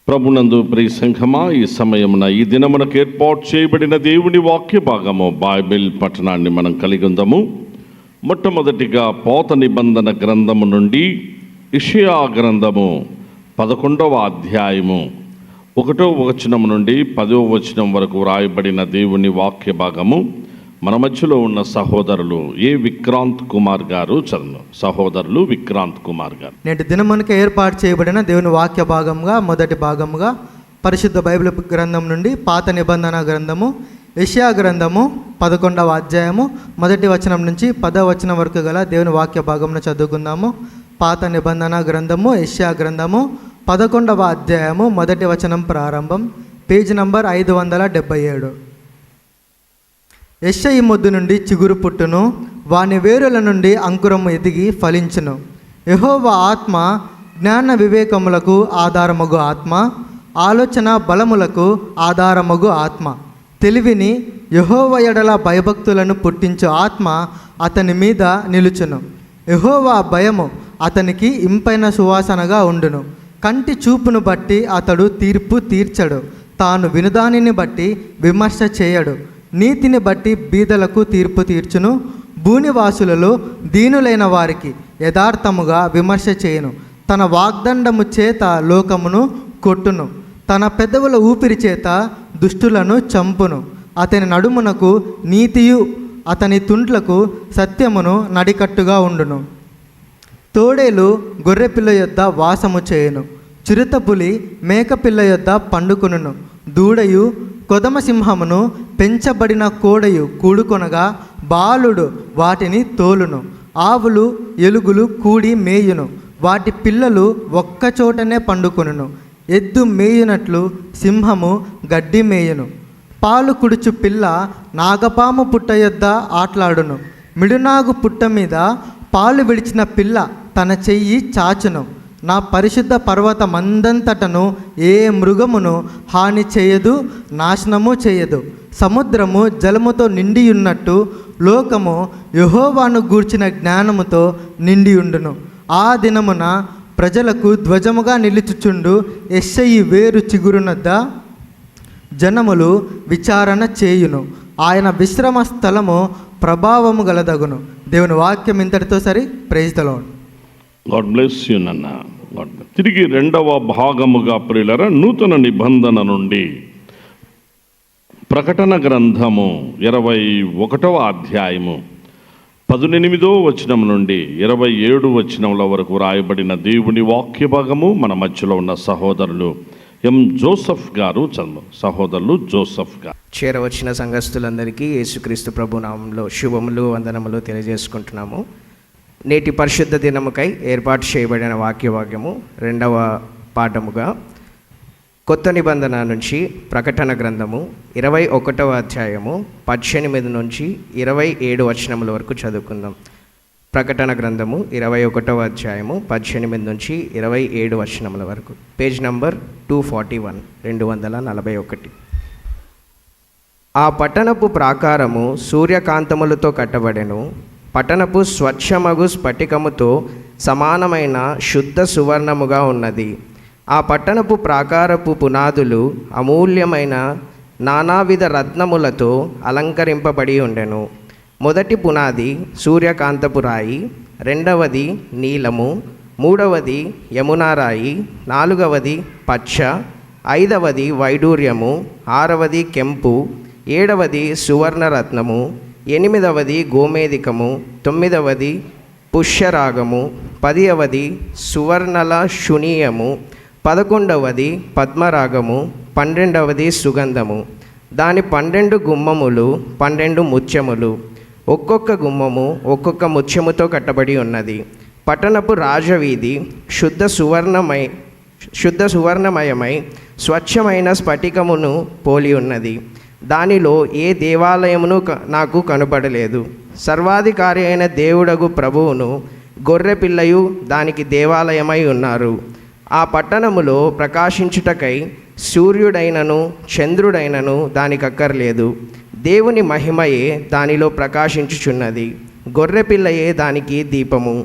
ప్రభునందు ప్రియ సంఘమా, ఈ సమయమున ఈ దినమునకు ఏర్పాటు చేయబడిన దేవుని వాక్య భాగము బైబిల్ పఠనాన్ని మనం కలిగి ఉందాము. మొట్టమొదటిగా పాత నిబంధన గ్రంథము నుండి యెషయా గ్రంథము 11వ అధ్యాయము 1వ వచనం నుండి 10వ వచనం వరకు వ్రాయబడిన దేవుని వాక్య భాగము మన మధ్యలో ఉన్న సహోదరులు విక్రాంత్ కుమార్ గారు చదువు. సహోదరులు విక్రాంత్ కుమార్ గారు నేటి దినమునకు ఏర్పాటు చేయబడిన దేవుని వాక్య భాగముగా మొదటి భాగముగా పరిశుద్ధ బైబిల్ గ్రంథం నుండి పాత నిబంధన గ్రంథము యెషయా గ్రంథము 11వ అధ్యాయము 1వ వచనం నుంచి 10వ వచనం వరకు గల దేవుని వాక్య భాగమును చదువుకుందాము. పాత నిబంధన గ్రంథము యెషయా గ్రంథము 11వ అధ్యాయము 1వ వచనం ప్రారంభం, పేజీ నంబర్ 577. యెషయి మొద్దు నుండి చిగురు పుట్టును, వాని వేరుల నుండి అంకురము ఎదిగి ఫలించును. యెహోవా ఆత్మ జ్ఞాన వివేకములకు ఆధారమగు ఆత్మ, ఆలోచన బలములకు ఆధారమగు ఆత్మ, తెలివిని యెహోవా ఎడల భయభక్తులను పుట్టించు ఆత్మ అతని మీద నిలుచును. యెహోవా భయము అతనికి ఇంపైన సువాసనగా ఉండును. కంటి చూపును బట్టి అతడు తీర్పు తీర్చడు, తాను వినుదానిని బట్టి విమర్శ చేయడు. నీతిని బట్టి బీదలకు తీర్పు తీర్చును, భూనివాసులలో దీనులైన వారికి యథార్థముగా విమర్శ చేయును. తన వాగ్దండము చేత లోకమును కొట్టును, తన పెదవుల ఊపిరి చేత దుష్టులను చంపును. అతని నడుమునకు నీతియు అతని తుంట్లకు సత్యమును నడికట్టుగా ఉండును. తోడేలు గొర్రెపిల్ల యొద్ద వాసము చేయును, చిరుతపులి మేకపిల్ల యొద్ద పండుకొనును. దూడయు కొదమ సింహమును పెంచబడిన కోడయు కూడుకొనగా బాలుడు వాటిని తోలును. ఆవులు ఎలుగులు కూడి మేయును, వాటి పిల్లలు ఒక్కచోటనే పండుకొనును. ఎద్దు మేయునట్లు సింహము గడ్డి మేయును. పాలు కుడుచు పిల్ల నాగపాము పుట్ట యొద్ద ఆట్లాడును. మిడునాగు పుట్ట మీద పాలు విడిచిన పిల్ల తన చెయ్యి చాచును. నా పరిశుద్ధ పర్వతమందంతటను ఏ మృగమును హాని చేయదు, నాశనము చేయదు. సముద్రము జలముతో నిండియున్నట్టు లోకము యెహోవాను గూర్చిన జ్ఞానముతో నిండియుండును. ఆ దినమున ప్రజలకు ధ్వజముగా నిలుచుచుండు యెషయి వేరు చిగురునద్ద జనములు విచారణ చేయును. ఆయన విశ్రమ స్థలము ప్రభావము గలదగును. దేవుని వాక్యం ఇంతటితో సరి. Praise the Lord. God bless you నాన్న. తిరిగి రెండవ భాగముగా ప్రియులరా, నూతన నిబంధన నుండి ప్రకటన గ్రంథము 21వ అధ్యాయము 18వ వచనం నుండి 27వ వచనముల వరకు రాయబడిన దేవుని వాక్య భాగము మన మధ్యలో ఉన్న సహోదరులు జోసఫ్ గారు చదువు. సహోదరులు జోసఫ్ గారు. చేరవచ్చిన సంఘస్థులందరికీ యేసుక్రీస్తు ప్రభు నామంలో శుభములు వందనములు తెలియజేసుకుంటున్నాము. నేటి పరిశుద్ధ దినముకై ఏర్పాటు చేయబడిన వాక్యము 2వ పాఠముగా కొత్త నిబంధన నుంచి ప్రకటన గ్రంథము 21వ అధ్యాయము 18 నుంచి 27 వచనముల వరకు చదువుకుందాం. ప్రకటన గ్రంథము 21వ అధ్యాయము 18 నుంచి 27 వచనముల వరకు, పేజ్ నంబర్ 241, 241. ఆ పట్టణపు ప్రాకారము సూర్యకాంతములతో కట్టబడెను. పట్టణపు స్వచ్ఛమగు స్ఫటికముతో సమానమైన శుద్ధ సువర్ణముగా ఉన్నది. ఆ పట్టణపు ప్రాకారపు పునాదులు అమూల్యమైన నానావిధ రత్నములతో అలంకరింపబడి ఉండెను. మొదటి పునాది సూర్యకాంతపు రాయి, రెండవది నీలము, మూడవది యమునా రాయి, నాలుగవది పచ్చ, ఐదవది వైడూర్యము, ఆరవది కెంపు, ఏడవది సువర్ణరత్నము, ఎనిమిదవది గోమేధికము, తొమ్మిదవది పుష్యరాగము, 10వది సువర్ణల శునీయము, 11వది పద్మరాగము, 12వది సుగంధము. దాని 12 గుమ్మములు 12 ముత్యములు, ఒక్కొక్క గుమ్మము ఒక్కొక్క ముత్యముతో కట్టబడి ఉన్నది. పట్టణపు రాజవీధి శుద్ధ సువర్ణమయమై స్వచ్ఛమైన స్ఫటికమును పోలి ఉన్నది. దానిలో ఏ దేవాలయమును నాకు కనపడలేదు. సర్వాధికారి అయిన దేవుడగు ప్రభువును గొర్రెపిల్లయు దానికి దేవాలయమై ఉన్నారు. ఆ పట్టణములో ప్రకాశించుటకై సూర్యుడైనను చంద్రుడైనను దానికక్కర్లేదు. దేవుని మహిమయే దానిలో ప్రకాశించుచున్నది. గొర్రెపిల్లయే దానికి దీపము.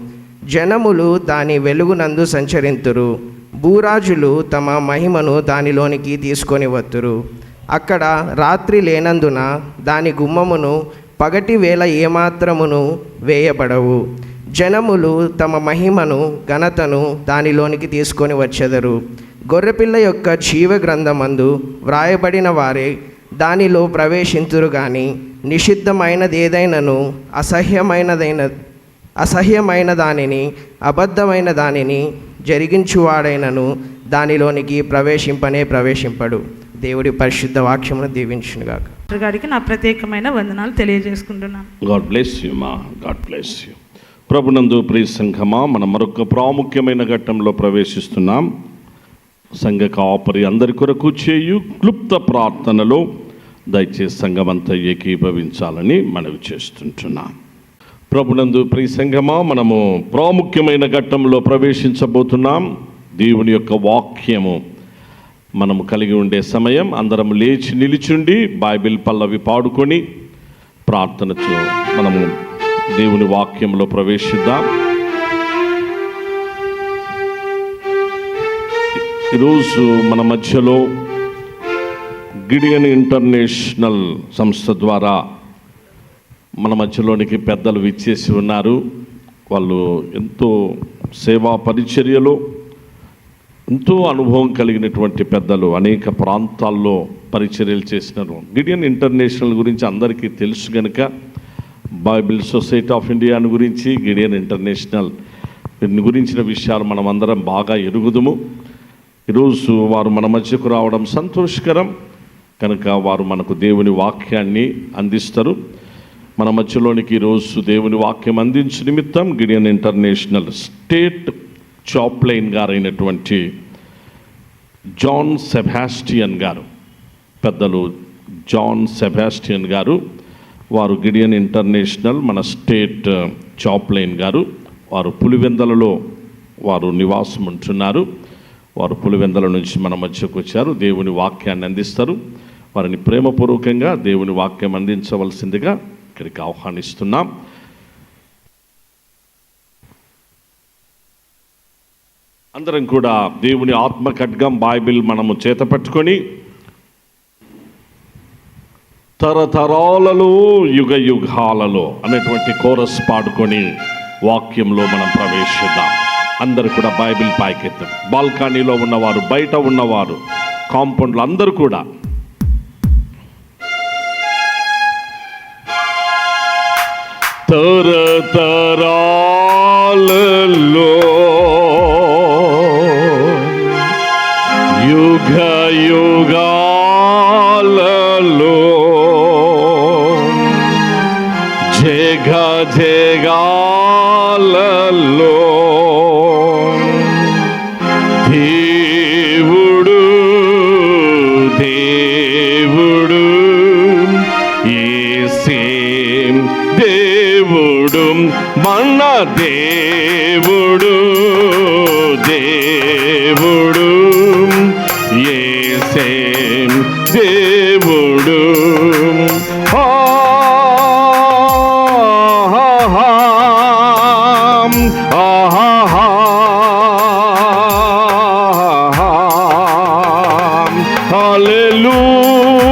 జనములు దాని వెలుగునందు సంచరింతురు. భూరాజులు తమ మహిమను దానిలోనికి తీసుకొని వత్తురు. అక్కడ రాత్రి లేనందున దాని గుమ్మమును పగటి వేళ ఏమాత్రమును వేయబడవు. జనములు తమ మహిమను ఘనతను దానిలోనికి తీసుకొని వచ్చెదరు. గొర్రెపిల్ల యొక్క జీవ గ్రంథమందు వ్రాయబడిన వారే దానిలో ప్రవేశింతురు గాని నిషిద్ధమైనదేదైనను అసహ్యమైన దానిని అబద్ధమైన దానిని జరిగించువాడైనను దానిలోనికి ప్రవేశింపడు. దేవుడి పరిశుద్ధ వాక్యమును దీవించునుగాక. గారికి నా ప్రత్యేకమైన వందనాలు తెలియజేసుకుంటున్నాను. గాడ్ బ్లెస్ యు మా, గాడ్ బ్లెస్ యు. ప్రభునందు ప్రియ సంఘమా, మనం మరొక ప్రాముఖ్యమైన ఘట్టంలో ప్రవేశిస్తున్నాం. సంఘ కాపరి అందరి కొరకు చేయు క్లుప్త ప్రార్థనలో దయచేసి సంఘమంతా ఏకీభవించాలని మనవి చేస్తుంటున్నాం. ప్రభునందు ప్రియ సంఘమా, మనము ప్రాముఖ్యమైన ఘట్టంలో ప్రవేశించబోతున్నాం. దేవుని యొక్క వాక్యము మనము కలిగి ఉండే సమయం. అందరం లేచి నిలిచుండి బైబిల్ పల్లవి పాడుకొని ప్రార్థనతో మనము దేవుని వాక్యంలో ప్రవేశిద్దాం. ఈరోజు మన మధ్యలో గిడియన్ ఇంటర్నేషనల్ సంస్థ ద్వారా మన మధ్యలోనికి పెద్దలు విచ్చేసి ఉన్నారు. వాళ్ళు ఎంతో సేవా పరిచర్యలో ఎంతో అనుభవం కలిగినటువంటి పెద్దలు, అనేక ప్రాంతాల్లో పరిచర్యలు చేసినారు. గిడియన్ ఇంటర్నేషనల్ గురించి అందరికీ తెలుసు కనుక బైబిల్ సొసైటీ ఆఫ్ ఇండియాను గురించి, గిడియన్ ఇంటర్నేషనల్ వీటిని గురించిన విషయాలు మనం అందరం బాగా ఎరుగుదుము. ఈరోజు వారు మన మధ్యకు రావడం సంతోషకరం కనుక వారు మనకు దేవుని వాక్యాన్ని అందిస్తారు. మన మధ్యలోనికి ఈరోజు దేవుని వాక్యం అందించే నిమిత్తం గిడియన్ ఇంటర్నేషనల్ స్టేట్ చాప్లైన్ గారైనటువంటి జాన్ సెబాస్టియన్ గారు, పెద్దలు జాన్ సెబాస్టియన్ గారు, వారు గిడియన్ ఇంటర్నేషనల్ మన స్టేట్ చాప్లైన్ గారు. వారు పులివెందలలో వారు నివాసం ఉంటున్నారు. వారు పులివెందల నుంచి మన మధ్యకు వచ్చారు. దేవుని వాక్యాన్ని అందిస్తారు. వారిని ప్రేమపూర్వకంగా దేవుని వాక్యం అందించవలసిందిగా ఇక్కడికి ఆహ్వానిస్తున్నాం. అందరం కూడా దేవుని ఆత్మ ఖడ్గం బైబిల్ మనము చేత పట్టుకొని తరతరాలలో యుగ యుగాలలో అనేటువంటి కోరస్ పాడుకొని వాక్యంలో మనం ప్రవేశిద్దాం. అందరూ కూడా బైబిల్ పైకెత్తాం. బాల్కనీలో ఉన్నవారు, బయట ఉన్నవారు, కాంపౌండ్లో అందరూ కూడా తరతరాలలో యుగ యుగాలలో జగ జగాలలో దేవుడు దేవుడు యేసే దేవుడు మన దేవుడు దేవుడు యేసే దేవుడు.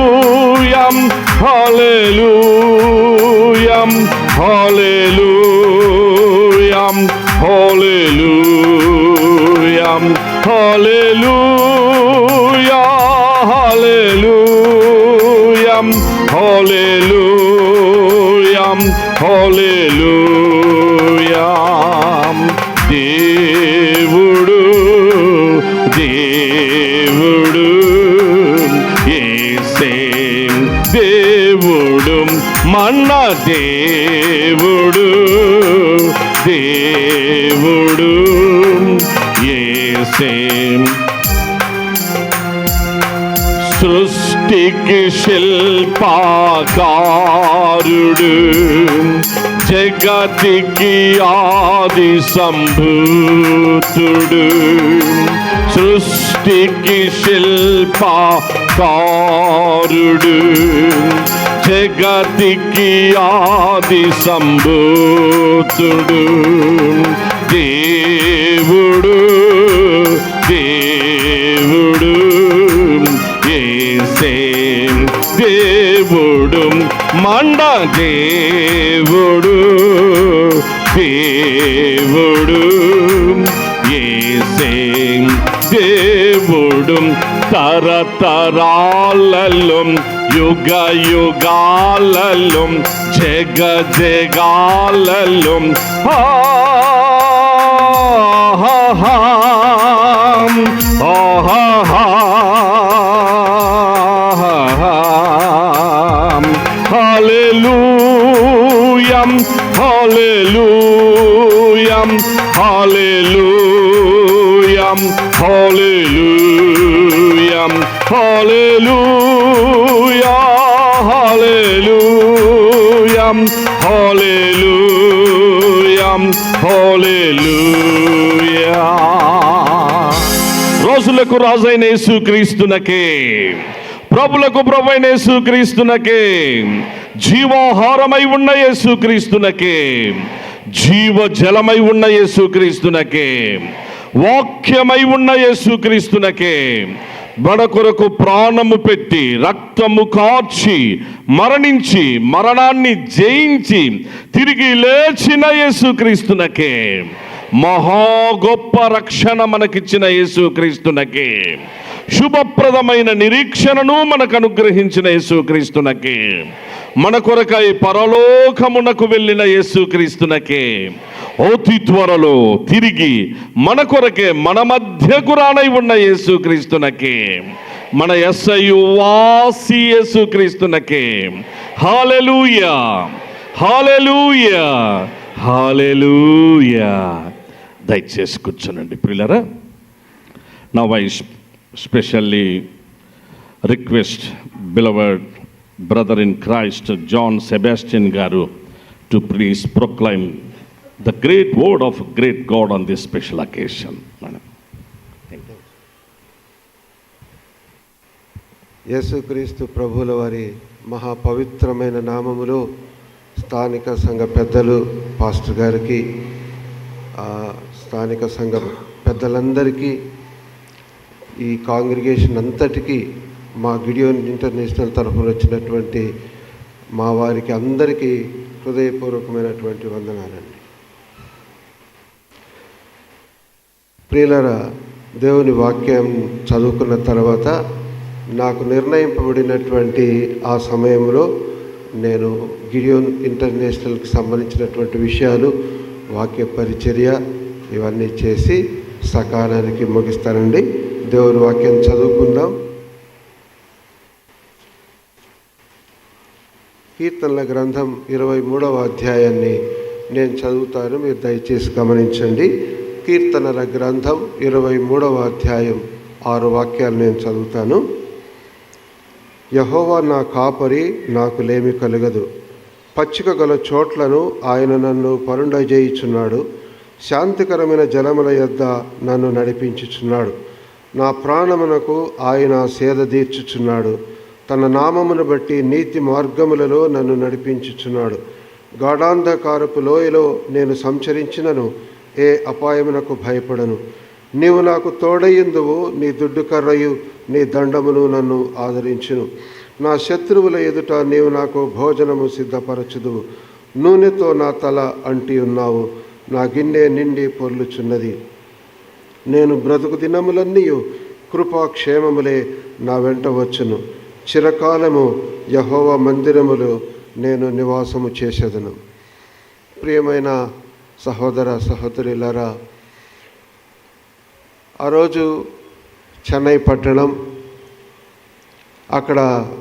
Hallelujah, hallelujah, hallelujah, hallelujah, hallelujah, hallelujah, hallelujah, hallelujah. దేవుడు దేవుడు యేసే దేవుడు మన దేవుడు దేవుడు యేసే. సృష్టికి శిల్పకారుడు జగతికి ఆది సంభూతుడు. సృష్టికి శిల్పకారుడు జగతికి ఆది సంభూతుడు. దేవుడు దేవుడు దేవుడు మండ దేవుడు దేవుడు యేసే దేవుడు తరతరాలలో యుగ యుగాలలో జగ జగాలలో Hallelujah, hallelujah, hallelujah, hallelujah, hallelujah, hallelujah, hallelujah, hallelujah. రోజులకు రాజైన యేసుక్రీస్తునకే, ప్రభులకు ప్రభువైన యేసుక్రీస్తునకే, జీవాహారమై ఉన్న యేసుక్రీస్తునకే, జీవ జలమై ఉన్న యేసుక్రీస్తునకే, వాక్యమై ఉన్న యేసుక్రీస్తునకే, మన కొరకు ప్రాణము పెట్టి రక్తము కార్చి మరణించి మరణాన్ని జయించి తిరిగి లేచిన యేసుక్రీస్తునకే, మహా గొప్ప రక్షణ మనకిచ్చిన యేసుక్రీస్తునకే, శుభప్రదమైన నిరీక్షణను మనకు అనుగ్రహించిన యేసుక్రీస్తునకే, మన కొరకై పరలోకమునకు వెళ్ళిన యేసుక్రీస్తునకే, అతి త్వరలో తిరిగి మన కొరకే మన మధ్యకు రానై ఉన్న యేసుక్రీస్తునకే, మన యేసయ్య వాసి యేసుక్రీస్తునకే హల్లెలూయా, హల్లెలూయా, హల్లెలూయా. దయచేసి కూర్చోనండి ప్రియులారా. నా vice specially request beloved brother in Christ John Sebastian Garu to please proclaim the great word of great God on this special occasion. యేసుక్రీస్తు ప్రభువుల వారి మహాపవిత్రమైన నామములో స్థానిక సంఘ పెద్దలు పాస్టర్ గారికి, స్థానిక సంఘ పెద్దలందరికీ, ఈ కాంగ్రిగేషన్ అంతటికీ, మా గిడియోన్ ఇంటర్నేషనల్ తరఫున వచ్చినటువంటి మా వారికి అందరికీ హృదయపూర్వకమైనటువంటి వందనాలండి. ప్రియులారా, దేవుని వాక్యం చదువుకున్న తర్వాత నాకు నిర్ణయింపబడినటువంటి ఆ సమయంలో నేను గిడియోన్ ఇంటర్నేషనల్కి సంబంధించినటువంటి విషయాలు, వాక్య పరిచర్య ఇవన్నీ చేసి సకాలానికి ముగిస్తానండి. దేవుని వాక్యం చదువుకుందాం. కీర్తనల గ్రంథం 23వ అధ్యాయాన్ని నేను చదువుతాను, మీరు దయచేసి గమనించండి. కీర్తనల గ్రంథం 23వ అధ్యాయం 6 వాక్యాలు నేను చదువుతాను. యెహోవా నా కాపరి, నాకు లేమి కలుగదు. పచ్చిక గల చోట్లను ఆయన నన్ను పరుండజేయుచున్నాడు. శాంతికరమైన జలముల యొద్ద నన్ను నడిపించుచున్నాడు. నా ప్రాణమునకు ఆయన సేద తీర్చుచున్నాడు. తన నామమును బట్టి నీతి మార్గములలో నన్ను నడిపించుచున్నాడు. గాఢాంధకారపు లోయలో నేను సంచరించినను ఏ అపాయమునకు భయపడను. నీవు నాకు తోడయ్యుందువు, నీ దుడ్డు కర్రయు నీ దండమును నన్ను ఆదరించును. నా శత్రువుల ఎదుట నీవు నాకు భోజనము సిద్ధపరచుదువు. నూనెతో నా తల అంటి ఉన్నావు, నా గిన్నె నిండి పొర్లుచున్నది. నేను బ్రతుకు దినములన్నీ కృపాక్షేమములే నా వెంట వచ్చును. చిరకాలము యెహోవా మందిరములో నేను నివాసము చేసేదను. ప్రియమైన సహోదర సహోదరులారా, ఆ రోజు చెన్నై పట్టణం, అక్కడ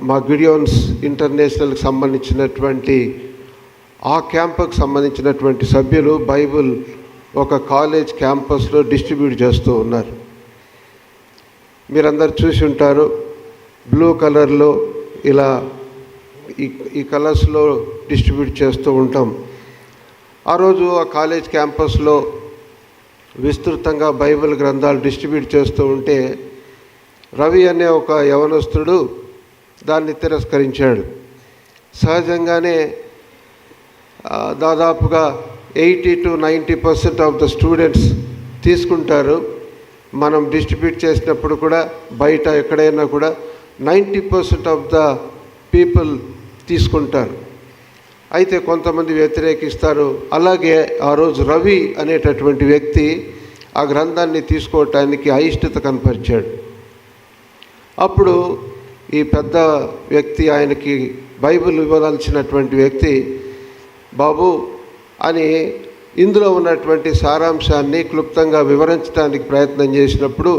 మా గిడియోన్స్ ఇంటర్నేషనల్కి సంబంధించినటువంటి ఆ క్యాంపుకు సంబంధించినటువంటి సభ్యులు బైబిల్ ఒక కాలేజ్ క్యాంపస్లో డిస్ట్రిబ్యూట్ చేస్తూ ఉన్నారు. మీరందరూ చూసి ఉంటారు. బ్లూ కలర్లో ఇలా ఈ కలర్స్లో డిస్ట్రిబ్యూట్ చేస్తూ ఉంటాం. ఆ రోజు ఆ కాలేజ్ క్యాంపస్లో విస్తృతంగా బైబిల్ గ్రంథాలు డిస్ట్రిబ్యూట్ చేస్తూ ఉంటే రవి అనే ఒక యవనస్తుడు దాన్ని తిరస్కరించాడు. సహజంగానే దాదాపుగా 80 to 90% ఆఫ్ ద స్టూడెంట్స్ తీసుకుంటారు. మనం డిస్ట్రిబ్యూట్ చేసినప్పుడు కూడా బయట ఎక్కడైనా కూడా 90% ఆఫ్ ద పీపుల్ తీసుకుంటారు, అయితే కొంతమంది వ్యతిరేకిస్తారు. అలాగే ఆ రోజు రవి అనేటటువంటి వ్యక్తి ఆ గ్రంథాన్ని తీసుకోవటానికి అయిష్టత కనపరిచాడు. అప్పుడు ఈ పెద్ద వ్యక్తి, ఆయనకి బైబిల్ ఇవ్వాల్సినటువంటి వ్యక్తి, బాబు అని ఇందులో ఉన్నటువంటి సారాంశాన్ని క్లుప్తంగా వివరించడానికి ప్రయత్నం చేసినప్పుడు,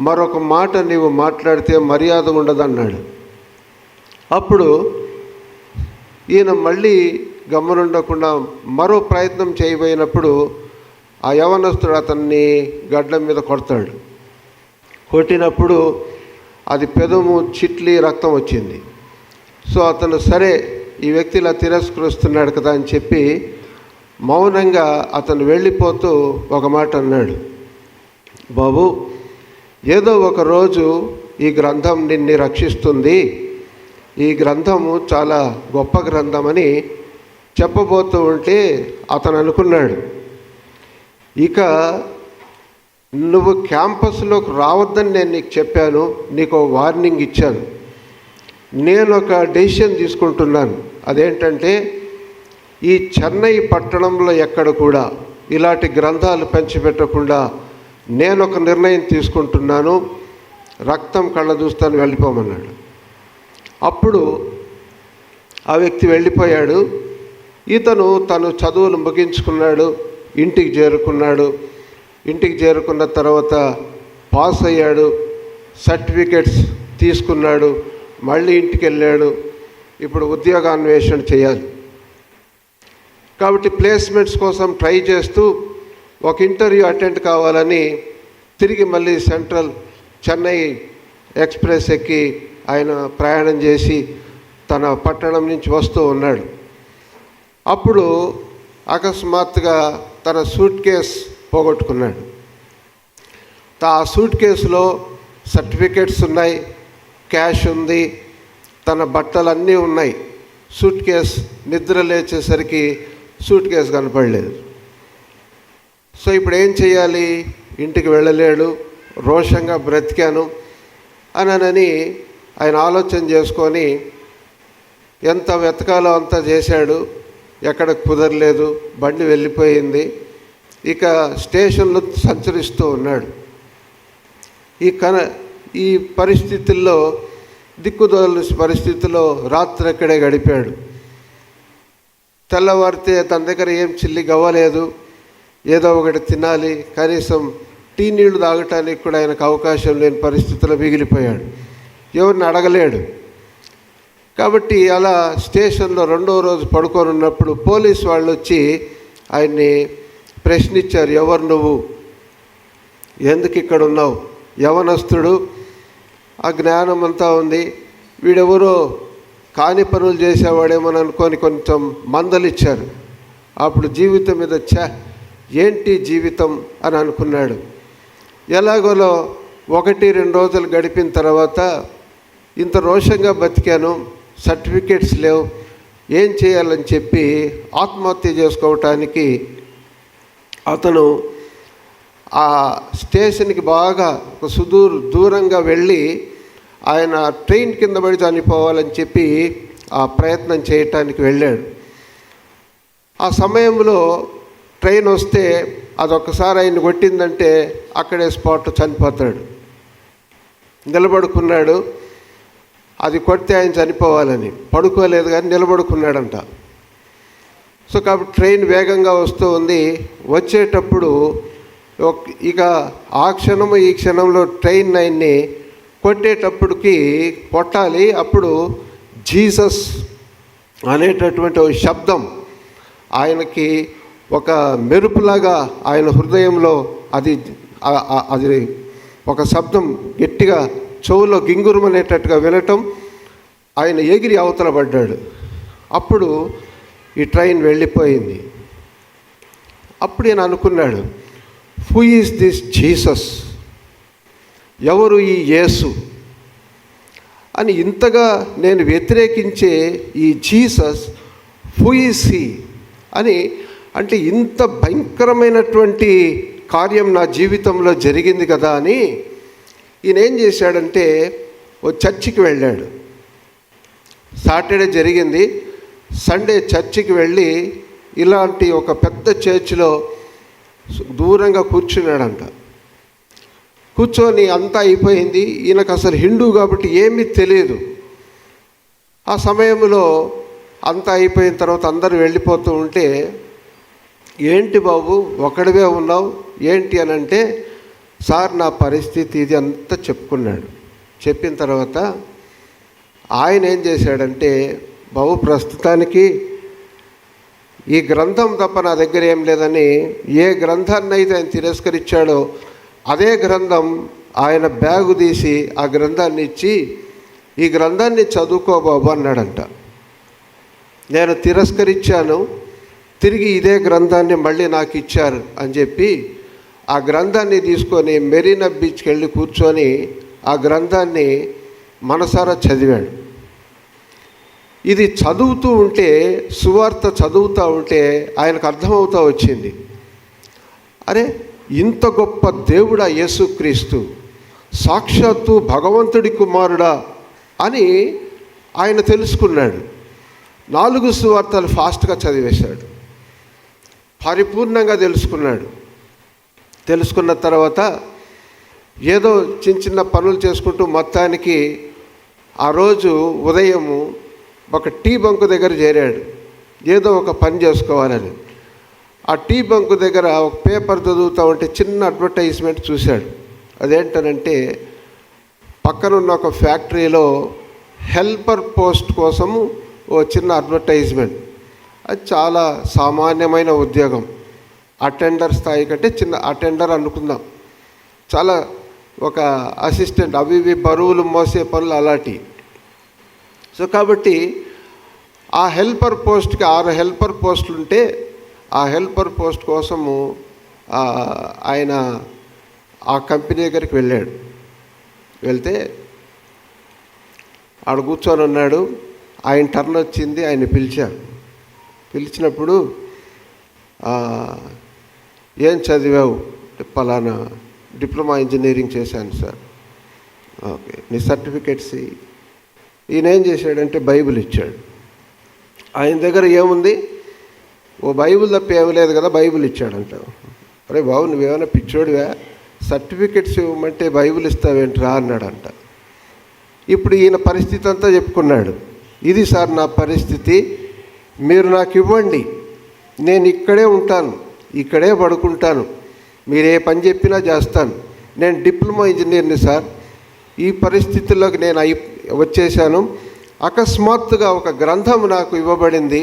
మరొక మాట నీవు మాట్లాడితే మర్యాద ఉండదన్నాడు. అప్పుడు ఈయన మళ్ళీ గమ్మునుండకుండా మరో ప్రయత్నం చేయబోయినప్పుడు ఆ యవనస్తుడు అతన్ని గడ్డం మీద కొడతాడు. కొట్టినప్పుడు అది పెదము చిట్లి రక్తం వచ్చింది. సో అతను సరే ఈ వ్యక్తి ఇలా తిరస్కరిస్తున్నాడు కదా అని చెప్పి మౌనంగా అతను వెళ్ళిపోతూ ఒక మాట అన్నాడు, బాబు ఏదో ఒక రోజు ఈ గ్రంథం నిన్ను రక్షిస్తుంది, ఈ గ్రంథము చాలా గొప్ప గ్రంథమని చెప్పబోతూ ఉంటే అతను అనుకున్నాడు, ఇక నువ్వు క్యాంపస్లోకి రావద్దని నేను నీకు చెప్పాను, నీకు వార్నింగ్ ఇచ్చాను. నేను ఒక డెసిషన్ తీసుకుంటున్నాను. అదేంటంటే ఈ చెన్నై పట్టణంలో ఎక్కడ కూడా ఇలాంటి గ్రంథాలు పంచిపెట్టకుండా నేను ఒక నిర్ణయం తీసుకుంటున్నాను, రక్తం కళ్ళ చూస్తాను, వెళ్ళిపోమన్నాడు. అప్పుడు ఆ వ్యక్తి వెళ్ళిపోయాడు. ఇతను తను చదువులు ముగించుకున్నాడు, ఇంటికి చేరుకున్నాడు. ఇంటికి చేరుకున్న తర్వాత పాస్ అయ్యాడు, సర్టిఫికెట్స్ తీసుకున్నాడు, మళ్ళీ ఇంటికి వెళ్ళాడు. ఇప్పుడు ఉద్యోగాన్వేషణ చేయాలి కాబట్టి ప్లేస్మెంట్స్ కోసం ట్రై చేస్తూ ఒక ఇంటర్వ్యూ అటెండ్ కావాలని తిరిగి మళ్ళీ సెంట్రల్ చెన్నై ఎక్స్ప్రెస్ ఎక్కి ఆయన ప్రయాణం చేసి తన పట్టణం నుంచి వస్తూ ఉన్నాడు. అప్పుడు అకస్మాత్తుగా తన సూట్ కేస్ పోగొట్టుకున్నాడు. ఆ సూట్ కేసులో సర్టిఫికెట్స్ ఉన్నాయి, క్యాష్ ఉంది, తన బట్టలన్నీ ఉన్నాయి. సూట్ కేస్ నిద్ర లేచేసరికి సూట్ కేసు కనపడలేదు. సో ఇప్పుడు ఏం చేయాలి, ఇంటికి వెళ్ళలేడు, రోషంగా బ్రతికాను అని ఆయన ఆలోచన చేసుకొని ఎంత వెతకాలో అంతా చేశాడు. ఎక్కడ కుదరలేదు, బండి వెళ్ళిపోయింది. ఇక స్టేషన్లో సంచరిస్తూ ఉన్నాడు. ఈ పరిస్థితుల్లో దిక్కుదోలు పరిస్థితిలో రాత్రి అక్కడే గడిపాడు. తెల్లవారితే తన దగ్గర ఏం చిల్లి గవ్వలేదు, ఏదో ఒకటి తినాలి, కనీసం టీ నీళ్లు తాగటానికి కూడా ఆయనకు అవకాశం లేని పరిస్థితిలో మిగిలిపోయాడు. ఎవరిని అడగలేడు. కాబట్టి అలా స్టేషన్లో రెండో రోజు పడుకొని ఉన్నప్పుడు పోలీసు వాళ్ళు వచ్చి ఆయన్ని ప్రశ్నించారు, ఎవరు నువ్వు, ఎందుకు ఇక్కడ ఉన్నావు? యవనస్తుడు, ఆ జ్ఞానం అంతా ఉంది, వీడెవరో కాని పనులు చేసేవాడేమని అనుకొని కొంచెం మందలిచ్చారు. అప్పుడు జీవితం మీద ఏంటి జీవితం అని అనుకున్నాడు. ఎలాగోలో 1-2 రోజులు గడిపిన తర్వాత ఇంత రోషంగా బతికాను, సర్టిఫికేట్స్ లేవు, ఏం చేయాలని చెప్పి ఆత్మహత్య చేసుకోవటానికి అతను ఆ స్టేషన్కి బాగా ఒక దూరంగా వెళ్ళి ఆయన ట్రైన్ కింద పడి చనిపోవాలని చెప్పి ఆ ప్రయత్నం చేయటానికి వెళ్ళాడు. ఆ సమయంలో ట్రైన్ వస్తే అదొక్కసారి ఆయన కొట్టిందంటే అక్కడే స్పాట్ చనిపోతాడు. నిలబడుకున్నాడు, అది కొడితే ఆయన చనిపోవాలని, పడుకోలేదు కానీ నిలబడుకున్నాడంట. సో కాబట్టి ట్రైన్ వేగంగా వస్తూ ఉంది. వచ్చేటప్పుడు ఇక ఆ క్షణము ఈ క్షణంలో ట్రైన్ ఆయన్ని కొట్టేటప్పటికి కొట్టాలి. అప్పుడు జీసస్ అనేటటువంటి ఒక శబ్దం ఆయనకి ఒక మెరుపులాగా ఆయన హృదయంలో అది ఒక శబ్దం గట్టిగా చెవులో గింగురుమనేటట్టుగా వినటం, ఆయన ఎగిరి అవతల పడ్డాడు. అప్పుడు ఈ ట్రైన్ వెళ్ళిపోయింది. అప్పుడు నేను అనుకున్నాడు, హూ ఈజ్ దిస్ జీసస్, ఎవరు ఈ యేసు అని ఇంతగా నేను వ్యతిరేకించే ఈ జీసస్ హూ ఈజ్ హీ అని, అంటే ఇంత భయంకరమైనటువంటి కార్యం నా జీవితంలో జరిగింది కదా అని ఈయన ఏం చేశాడంటే ఓ చర్చికి వెళ్ళాడు. సాటర్డే జరిగింది. సండే చర్చికి వెళ్ళి ఇలాంటి ఒక పెద్ద చర్చిలో దూరంగా కూర్చున్నాడంట. కూర్చొని అంతా అయిపోయింది. ఈయనకు అసలు హిందూ కాబట్టి ఏమీ తెలియదు. ఆ సమయంలో అంతా అయిపోయిన తర్వాత అందరూ వెళ్ళిపోతూ ఉంటే, ఏంటి బాబు ఒక్కడివే ఉన్నావు ఏంటి అని అంటే, సార్ నా పరిస్థితి ఇది అంతా చెప్పుకున్నాడు. చెప్పిన తర్వాత ఆయన ఏం చేశాడంటే, బాబు ప్రస్తుతానికి ఈ గ్రంథం తప్ప నా దగ్గర ఏం లేదని ఏ గ్రంథాన్ని అయితే ఆయన తిరస్కరించాడో అదే గ్రంథం ఆయన బ్యాగు తీసి ఆ గ్రంథాన్ని ఇచ్చి, ఈ గ్రంథాన్ని చదువుకో బాబు అన్నాడంట. నేను తిరస్కరించాను, తిరిగి ఇదే గ్రంథాన్ని మళ్ళీ నాకు ఇచ్చారు అని చెప్పి ఆ గ్రంథాన్ని తీసుకొని మెరీనా బీచ్కి వెళ్ళి కూర్చొని ఆ గ్రంథాన్ని మనసారా చదివాడు. ఇది చదువుతూ ఉంటే, సువార్త చదువుతూ ఉంటే ఆయనకు అర్థమవుతూ వచ్చింది, అరే ఇంత గొప్ప దేవుడా యేసుక్రీస్తు, సాక్షాత్తు భగవంతుడి కుమారుడా అని ఆయన తెలుసుకున్నాడు. 4 సువార్తలు ఫాస్ట్గా చదివేశాడు, పరిపూర్ణంగా తెలుసుకున్నాడు. తెలుసుకున్న తర్వాత ఏదో చిన్న చిన్న పనులు చేసుకుంటూ మొత్తానికి ఆ రోజు ఉదయము ఒక టీ బంకు దగ్గర చేరాడు, ఏదో ఒక పని చేసుకోవాలని. ఆ టీ బంకు దగ్గర ఒక పేపర్ చదువుతూ ఉంటే చిన్న అడ్వర్టైజ్మెంట్ చూశాడు. అదేంటనంటే, పక్కనున్న ఒక ఫ్యాక్టరీలో హెల్పర్ పోస్ట్ కోసము ఓ చిన్న అడ్వర్టైజ్మెంట్. అది చాలా సామాన్యమైన ఉద్యోగం, అటెండర్ స్థాయి కంటే చిన్న అటెండర్ అనుకుందాం. చాలా ఒక అసిస్టెంట్, అవి ఇవి బరువులు మోసే పనులు అలాంటి. సో కాబట్టి ఆ హెల్పర్ పోస్ట్కి 6 హెల్పర్ పోస్టులు ఉంటే ఆ హెల్పర్ పోస్ట్ కోసము ఆయన ఆ కంపెనీ దగ్గరికి వెళ్ళాడు. వెళ్తే ఆడ కూర్చొని ఉన్నాడు. ఆయన టర్న్ వచ్చింది, ఆయన పిలిచారు. పిలిచినప్పుడు ఏం చదివావు? పలానా డిప్లొమా ఇంజనీరింగ్ చేశాను సార్. ఓకే, నీ సర్టిఫికెట్స్. ఈయన ఏం చేశాడంటే బైబిల్ ఇచ్చాడు. ఆయన దగ్గర ఏముంది? ఓ బైబిల్ తప్ప ఏమి లేదు కదా, బైబిల్ ఇచ్చాడంట. అరే బాబు నువ్వేమైనా పిచ్చోడివా, సర్టిఫికెట్స్ ఇవ్వమంటే బైబిల్ ఇస్తావేంట్రా అన్నాడంట. ఇప్పుడు ఈయన పరిస్థితి అంతా చెప్పుకున్నాడు. ఇది సార్ నా పరిస్థితి, మీరు నాకు ఇవ్వండి, నేను ఇక్కడే ఉంటాను, ఇక్కడే పడుకుంటాను, మీరు ఏ పని చెప్పినా చేస్తాను, నేను డిప్లొమా ఇంజనీర్ని సార్, ఈ పరిస్థితుల్లోకి నేను వచ్చేసాను. అకస్మాత్తుగా ఒక గ్రంథం నాకు ఇవ్వబడింది,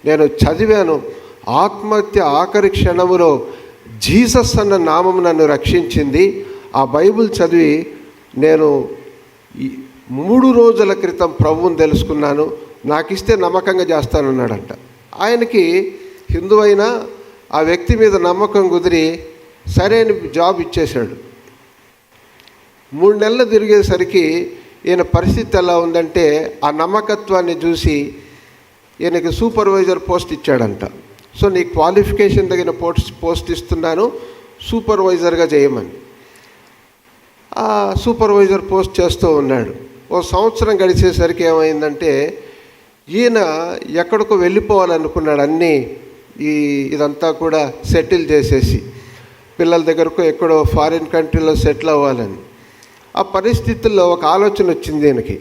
నేను చదివాను, ఆత్మహత్య ఆఖరి క్షణములో జీసస్ అన్న నామం నన్ను రక్షించింది. ఆ బైబిల్ చదివి నేను 3 రోజుల క్రితం ప్రభువుని తెలుసుకున్నాను, నాకు ఇస్తే నమ్మకంగా చేస్తానన్నాడంట. ఆయనకి హిందూ అయినా ఆ వ్యక్తి మీద నమ్మకం కుదిరి సరైన జాబ్ ఇచ్చేశాడు. 3 నెలలు తిరిగేసరికి ఈయన పరిస్థితి ఎలా ఉందంటే, ఆ నమ్మకత్వాన్ని చూసి ఈయనకి సూపర్వైజర్ పోస్ట్ ఇచ్చాడంట. సో నీ క్వాలిఫికేషన్ తగిన పోస్ట్ ఇస్తున్నాను, సూపర్వైజర్గా చేయమని. ఆ సూపర్వైజర్ పోస్ట్ చేస్తూ ఉన్నాడు. ఓ సంవత్సరం గడిచేసరికి ఏమైందంటే, ఈయన ఎక్కడికో వెళ్ళిపోవాలనుకున్నాడు. అన్నీ ఇదంతా కూడా సెటిల్ చేసేసి పిల్లల దగ్గరకు ఎక్కడో ఫారిన్ కంట్రీలో సెటిల్ అవ్వాలని. ఆ పరిస్థితుల్లో ఒక ఆలోచన వచ్చింది ఈయనకి.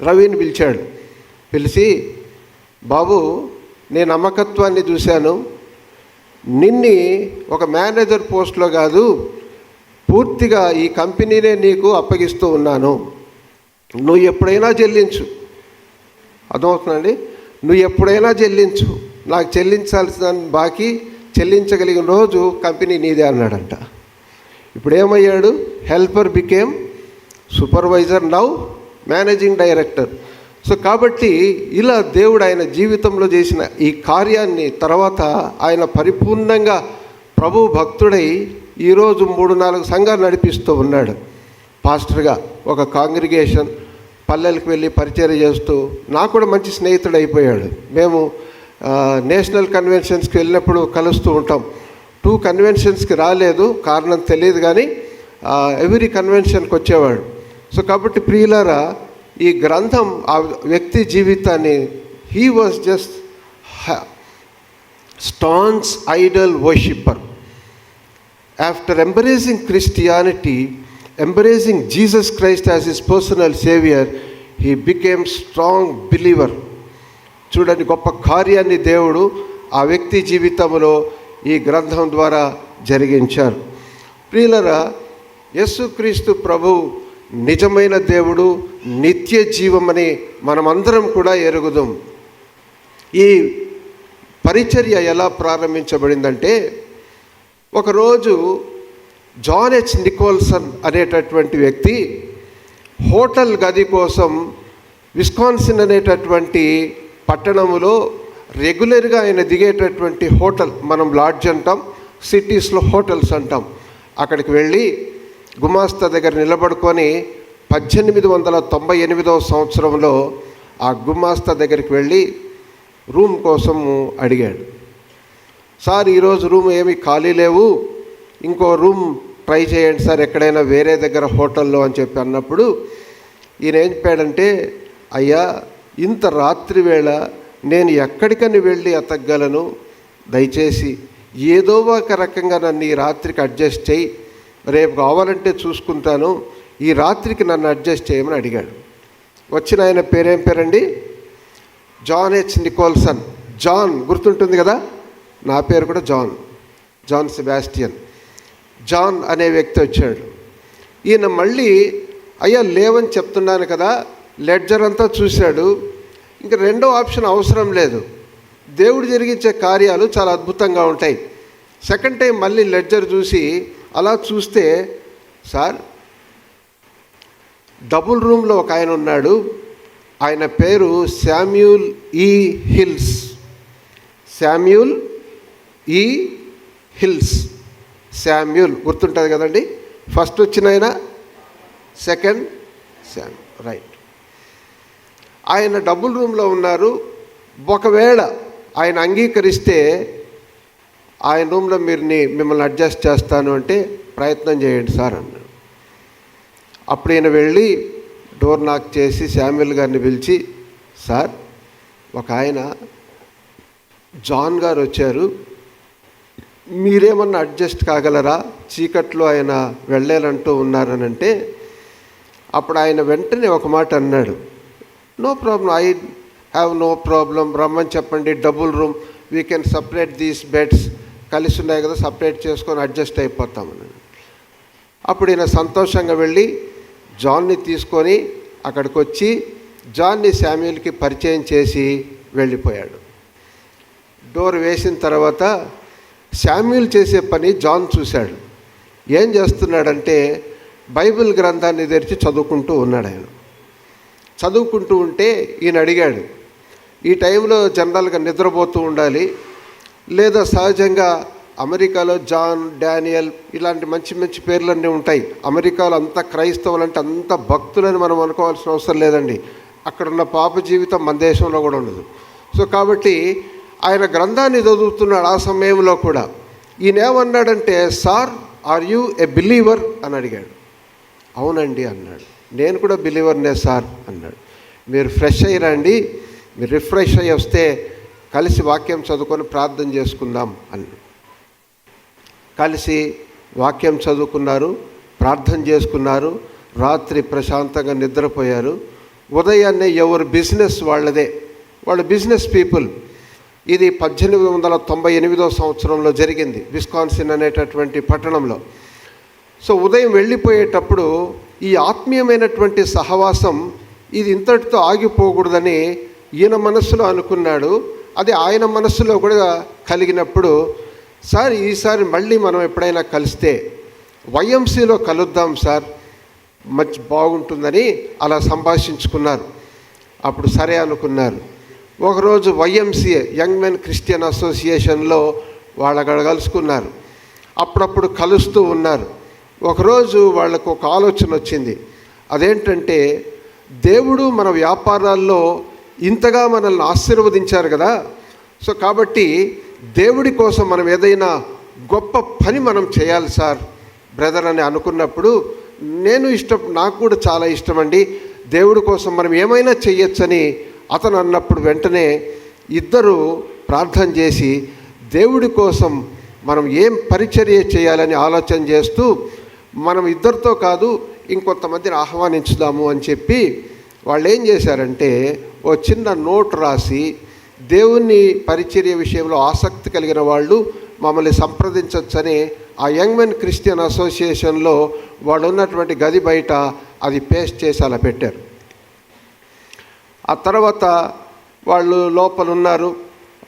రవిని పిలిచాడు. పిలిచి, బాబు నేను నమ్మకత్వాన్ని చూశాను, నిన్ని ఒక మేనేజర్ పోస్ట్లో కాదు, పూర్తిగా ఈ కంపెనీనే నీకు అప్పగిస్తూ ఉన్నాను, నువ్వు ఎప్పుడైనా చెల్లించు. అర్థమవుతుందండి? నువ్వు ఎప్పుడైనా చెల్లించు, నాకు చెల్లించాల్సిన బాకీ చెల్లించగలిగిన రోజు కంపెనీ నీదే అన్నాడంట. ఇప్పుడు ఏమయ్యాడు? Helper became supervisor, now managing director. So కాబట్టి ఇలా దేవుడు ఆయన జీవితంలో చేసిన ఈ కార్యాన్ని తర్వాత ఆయన పరిపూర్ణంగా ప్రభు భక్తుడై ఈరోజు 3-4 సంఘాలు నడిపిస్తూ ఉన్నాడు. పాస్టర్గా ఒక కాంగ్రిగేషన్ పల్లెలకు వెళ్ళి పరిచయం చేస్తూ నాకు కూడా మంచి స్నేహితుడు అయిపోయాడు. మేము నేషనల్ కన్వెన్షన్స్కి వెళ్ళినప్పుడు కలుస్తూ ఉంటాం. 2 కన్వెన్షన్స్కి రాలేదు, కారణం తెలియదు, కానీ ఎవ్రీ కన్వెన్షన్కి వచ్చేవాడు. సో కాబట్టి ప్రియులారా, ఈ గ్రంథం ఆ వ్యక్తి జీవితాన్ని, he was just staunch idol worshipper. After embracing Christianity, embracing Jesus Christ as his personal savior, he became strong believer. చూడండి, గొప్ప కార్యాన్ని దేవుడు ఆ వ్యక్తి జీవితంలో ఈ గ్రంథం ద్వారా జరిగించారు. ప్రియులరా, యేసుక్రీస్తు ప్రభు నిజమైన దేవుడు, నిత్య జీవమని మనమందరం కూడా ఎరుగుదాం. ఈ పరిచర్య ఎలా ప్రారంభించబడిందంటే, ఒకరోజు జాన్ హెచ్ నికోల్సన్ అనేటటువంటి వ్యక్తి హోటల్ గది కోసం విస్కాన్సిన్ అనేటటువంటి పట్టణములో రెగ్యులర్గా ఆయన దిగేటటువంటి హోటల్, మనం లాడ్జ్ అంటాం, సిటీస్లో హోటల్స్ అంటాం, అక్కడికి వెళ్ళి గుమాస్తా దగ్గర నిలబడుకొని 1898 సంవత్సరంలో ఆ గుమాస్తా దగ్గరికి వెళ్ళి రూమ్ కోసము అడిగాడు. సార్, ఈరోజు రూమ్ ఏమీ ఖాళీ లేవు, ఇంకో రూమ్ ట్రై చేయండి సార్ ఎక్కడైనా వేరే దగ్గర హోటల్లో అని చెప్పి అన్నప్పుడు ఈయన ఏం చెప్పాడంటే, అయ్యా, ఇంత రాత్రి వేళ నేను ఎక్కడికని వెళ్ళి ఎతకగలను, దయచేసి ఏదో ఒక రకంగా నన్ను ఈ రాత్రికి అడ్జస్ట్ చేయి, రేపు కావాలంటే చూసుకుంటాను, ఈ రాత్రికి నన్ను అడ్జస్ట్ చేయమని అడిగాడు. వచ్చిన ఆయన పేరేం పేరండి? John H Nicholson. జాన్ గుర్తుంటుంది కదా, నా పేరు కూడా జాన్ సెబాస్టియన్. జాన్ అనే వ్యక్తి వచ్చాడు. ఈయన మళ్ళీ, అయ్యా లేవని చెప్తున్నాను కదా, లెడ్జర్ అంతా చూశాడు, ఇంకా రెండో ఆప్షన్ అవసరం లేదు, దేవుడు జరిగించే కార్యాలు చాలా అద్భుతంగా ఉంటాయి. సెకండ్ టైం మళ్ళీ లెడ్జర్ చూసి అలా చూస్తే, సార్, డబుల్ రూమ్లో ఒక ఆయన ఉన్నాడు, ఆయన పేరు శామ్యూల్ ఈ హిల్స్. శామ్యూల్ ఈ హిల్స్. శామ్యూల్ గుర్తుంటుంది కదండి, ఫస్ట్ వచ్చిన ఆయన, సెకండ్ రైట్. ఆయన డబుల్ రూమ్లో ఉన్నారు. ఒకవేళ ఆయన అంగీకరిస్తే ఆయన రూమ్లో మిమ్మల్ని అడ్జస్ట్ చేస్తాను అంటే ప్రయత్నం చేయండి సార్ అన్నాడు. అప్పుడు ఈయన వెళ్ళి డోర్ నాక్ చేసి శామ్యూల్ గారిని పిలిచి, సార్, ఒక ఆయన జాన్ గారు వచ్చారు, మీరేమన్నా అడ్జస్ట్ కాగలరా, చీకట్లో ఆయన వెళ్ళాలంటూ ఉన్నారనంటే, అప్పుడు ఆయన వెంటనే ఒక మాట అన్నాడు, no problem, I have no problem, రమ్మని చెప్పండి, double room, we can separate these beds, కలిసి ఉన్నాయి కదా, సపరేట్ చేసుకొని అడ్జస్ట్ అయిపోతామని. అప్పుడు ఈయన సంతోషంగా వెళ్ళి జాన్ని తీసుకొని అక్కడికి వచ్చి జాన్ని శామ్యూల్కి పరిచయం చేసి వెళ్ళిపోయాడు. డోర్ వేసిన తర్వాత శామ్యూల్ చేసే పని జాన్ చూశాడు. ఏం చేస్తున్నాడంటే, బైబిల్ గ్రంథాన్ని తెరిచి చదువుకుంటూ ఉన్నాడు. ఆయన చదువుకుంటూ ఉంటే ఈయన అడిగాడు, ఈ టైంలో జనరల్గా నిద్రపోతూ ఉండాలి, లేదా సహజంగా అమెరికాలో జాన్, డానియల్ ఇలాంటి మంచి మంచి పేర్లన్నీ ఉంటాయి. అమెరికాలో అంత క్రైస్తవులు అంటే అంత భక్తులని మనం అనుకోవాల్సిన అవసరం లేదండి. అక్కడున్న పాప జీవితం మన దేశంలో కూడా ఉండదు. సో కాబట్టి ఆయన గ్రంథాన్ని చదువుతున్నాడు. ఆ సమయంలో కూడా ఈయన ఏమన్నాడంటే, sir, are you a believer అని అడిగాడు. అవునండి అన్నాడు. నేను కూడా బిలీవర్నే సార్ అన్నాడు. మీరు ఫ్రెష్ అయ్యిరండి, మీరు రిఫ్రెష్ అయ్యి వస్తే కలిసి వాక్యం చదువుకొని ప్రార్థన చేసుకుందాం అన్నాడు. కలిసి వాక్యం చదువుకున్నారు, ప్రార్థన చేసుకున్నారు, రాత్రి ప్రశాంతంగా నిద్రపోయారు. ఉదయాన్నే ఎవరు బిజినెస్ వాళ్ళదే, వాళ్ళు బిజినెస్ పీపుల్. ఇది 1898 సంవత్సరంలో జరిగింది, విస్కాన్సిన్ అనేటటువంటి పట్టణంలో. సో ఉదయం వెళ్ళిపోయేటప్పుడు ఈ ఆత్మీయమైనటువంటి సహవాసం ఇది ఇంతటితో ఆగిపోకూడదని ఈయన మనస్సులో అనుకున్నాడు. అది ఆయన మనస్సులో కూడా కలిగినప్పుడు, సార్, ఈసారి మళ్ళీ మనం ఎప్పుడైనా కలిస్తే వైఎంసీలో కలుద్దాం సార్, మంచి బాగుంటుందని అలా సంభాషించుకున్నారు. అప్పుడు సరే అనుకున్నారు. ఒకరోజు వైఎంసీఏ, యంగ్ మెన్ క్రిస్టియన్ అసోసియేషన్లో వాళ్ళక్కడ కలుసుకున్నారు. అప్పుడప్పుడు కలుస్తూ ఉన్నారు. ఒకరోజు వాళ్ళకు ఒక ఆలోచన వచ్చింది. అదేంటంటే, దేవుడు మన వ్యాపారాల్లో ఇంతగా మనల్ని ఆశీర్వదించారు కదా, సో కాబట్టి దేవుడి కోసం మనం ఏదైనా గొప్ప పని మనం చేయాలి సార్ బ్రదర్ అని అనుకున్నప్పుడు, నాకు కూడా చాలా ఇష్టమండి, దేవుడి కోసం మనం ఏమైనా చెయ్యొచ్చని అతను అన్నప్పుడు వెంటనే ఇద్దరు ప్రార్థన చేసి దేవుడి కోసం మనం ఏం పరిచర్య చేయాలని ఆలోచన చేస్తూ మనం ఇద్దరితో కాదు ఇంకొంతమందిని ఆహ్వానించుదాము అని చెప్పి వాళ్ళు ఏం చేశారంటే ఓ చిన్న నోట్ రాసి దేవుని పరిచర్య విషయంలో ఆసక్తి కలిగిన వాళ్ళు మమ్మల్ని సంప్రదించవచ్చని ఆ యంగ్ మెన్ క్రిస్టియన్ అసోసియేషన్లో వాళ్ళు ఉన్నటువంటి గది బయట అది పేస్ట్ చేసి అలా పెట్టారు. ఆ తర్వాత వాళ్ళు లోపల ఉన్నారు.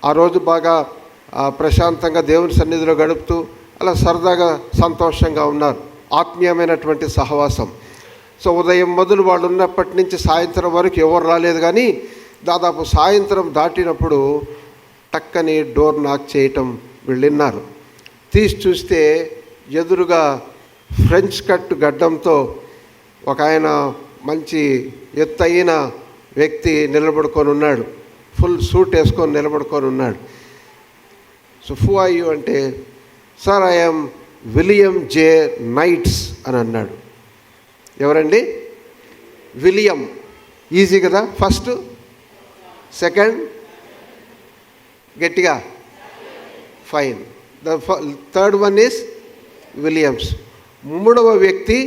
ఆ రోజు బాగా ప్రశాంతంగా దేవుని సన్నిధిలో గడుపుతూ అలా సరదాగా సంతోషంగా ఉన్నారు. ఆత్మీయమైనటువంటి సహవాసం. సో ఉదయం మొదలు వాళ్ళు ఉన్నప్పటి నుంచి సాయంత్రం వరకు ఎవరు రాలేదు, కానీ దాదాపు సాయంత్రం దాటినప్పుడు టక్కని డోర్ నాక్ చేయటం వెళ్ళిన్నారు. తీసి చూస్తే ఎదురుగా ఫ్రెంచ్ కట్ గడ్డంతో ఒక ఆయన మంచి ఎత్తైన వ్యక్తి నిలబడుకొని ఉన్నాడు. ఫుల్ సూట్ వేసుకొని నిలబడుకొని ఉన్నాడు. సో హూ ఆర్ యు అంటే, sir I am William J Knights అని అన్నాడు. ఎవరండి? విలియం. ఈజీ కదా? ఫస్ట్, సెకండ్, గట్టిగా, fine. The third one is Williams. మూడవ వ్యక్తి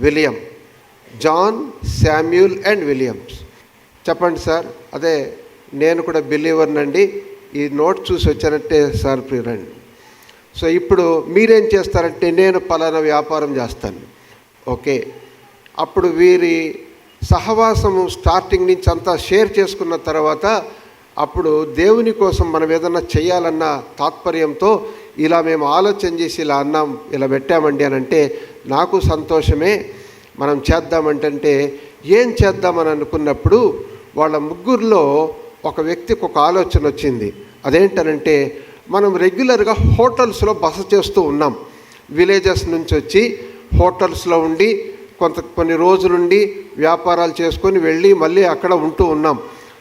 William, John Samuel and Williams. చెప్పండి సార్. అదే నేను కూడా బిలీవర్నండి, ఈ నోట్ చూసి వచ్చానంటే సార్ ప్రియరండి. సో ఇప్పుడు మీరేం చేస్తారంటే నేను పలానా వ్యాపారం చేస్తాను. ఓకే. అప్పుడు వీరి సహవాసము స్టార్టింగ్ నుంచి అంతా షేర్ చేసుకున్న తర్వాత అప్పుడు దేవుని కోసం మనం ఏదన్నా చేయాలన్న తాత్పర్యంతో ఇలా మేము ఆలోచన చేసి ఇలా అన్నాం, ఇలా పెట్టామండి అని అంటే నాకు సంతోషమే, మనం చేద్దామంటే ఏం చేద్దామని అనుకున్నప్పుడు వాళ్ళ ముగ్గురులో ఒక వ్యక్తికి ఒక ఆలోచన వచ్చింది. అదేంటనంటే, మనం రెగ్యులర్గా హోటల్స్లో బస చేస్తూ ఉన్నాం. విలేజెస్ నుంచి వచ్చి హోటల్స్లో ఉండి కొన్ని రోజులుండి వ్యాపారాలు చేసుకొని వెళ్ళి మళ్ళీ అక్కడ ఉంటూ ఉన్నాం.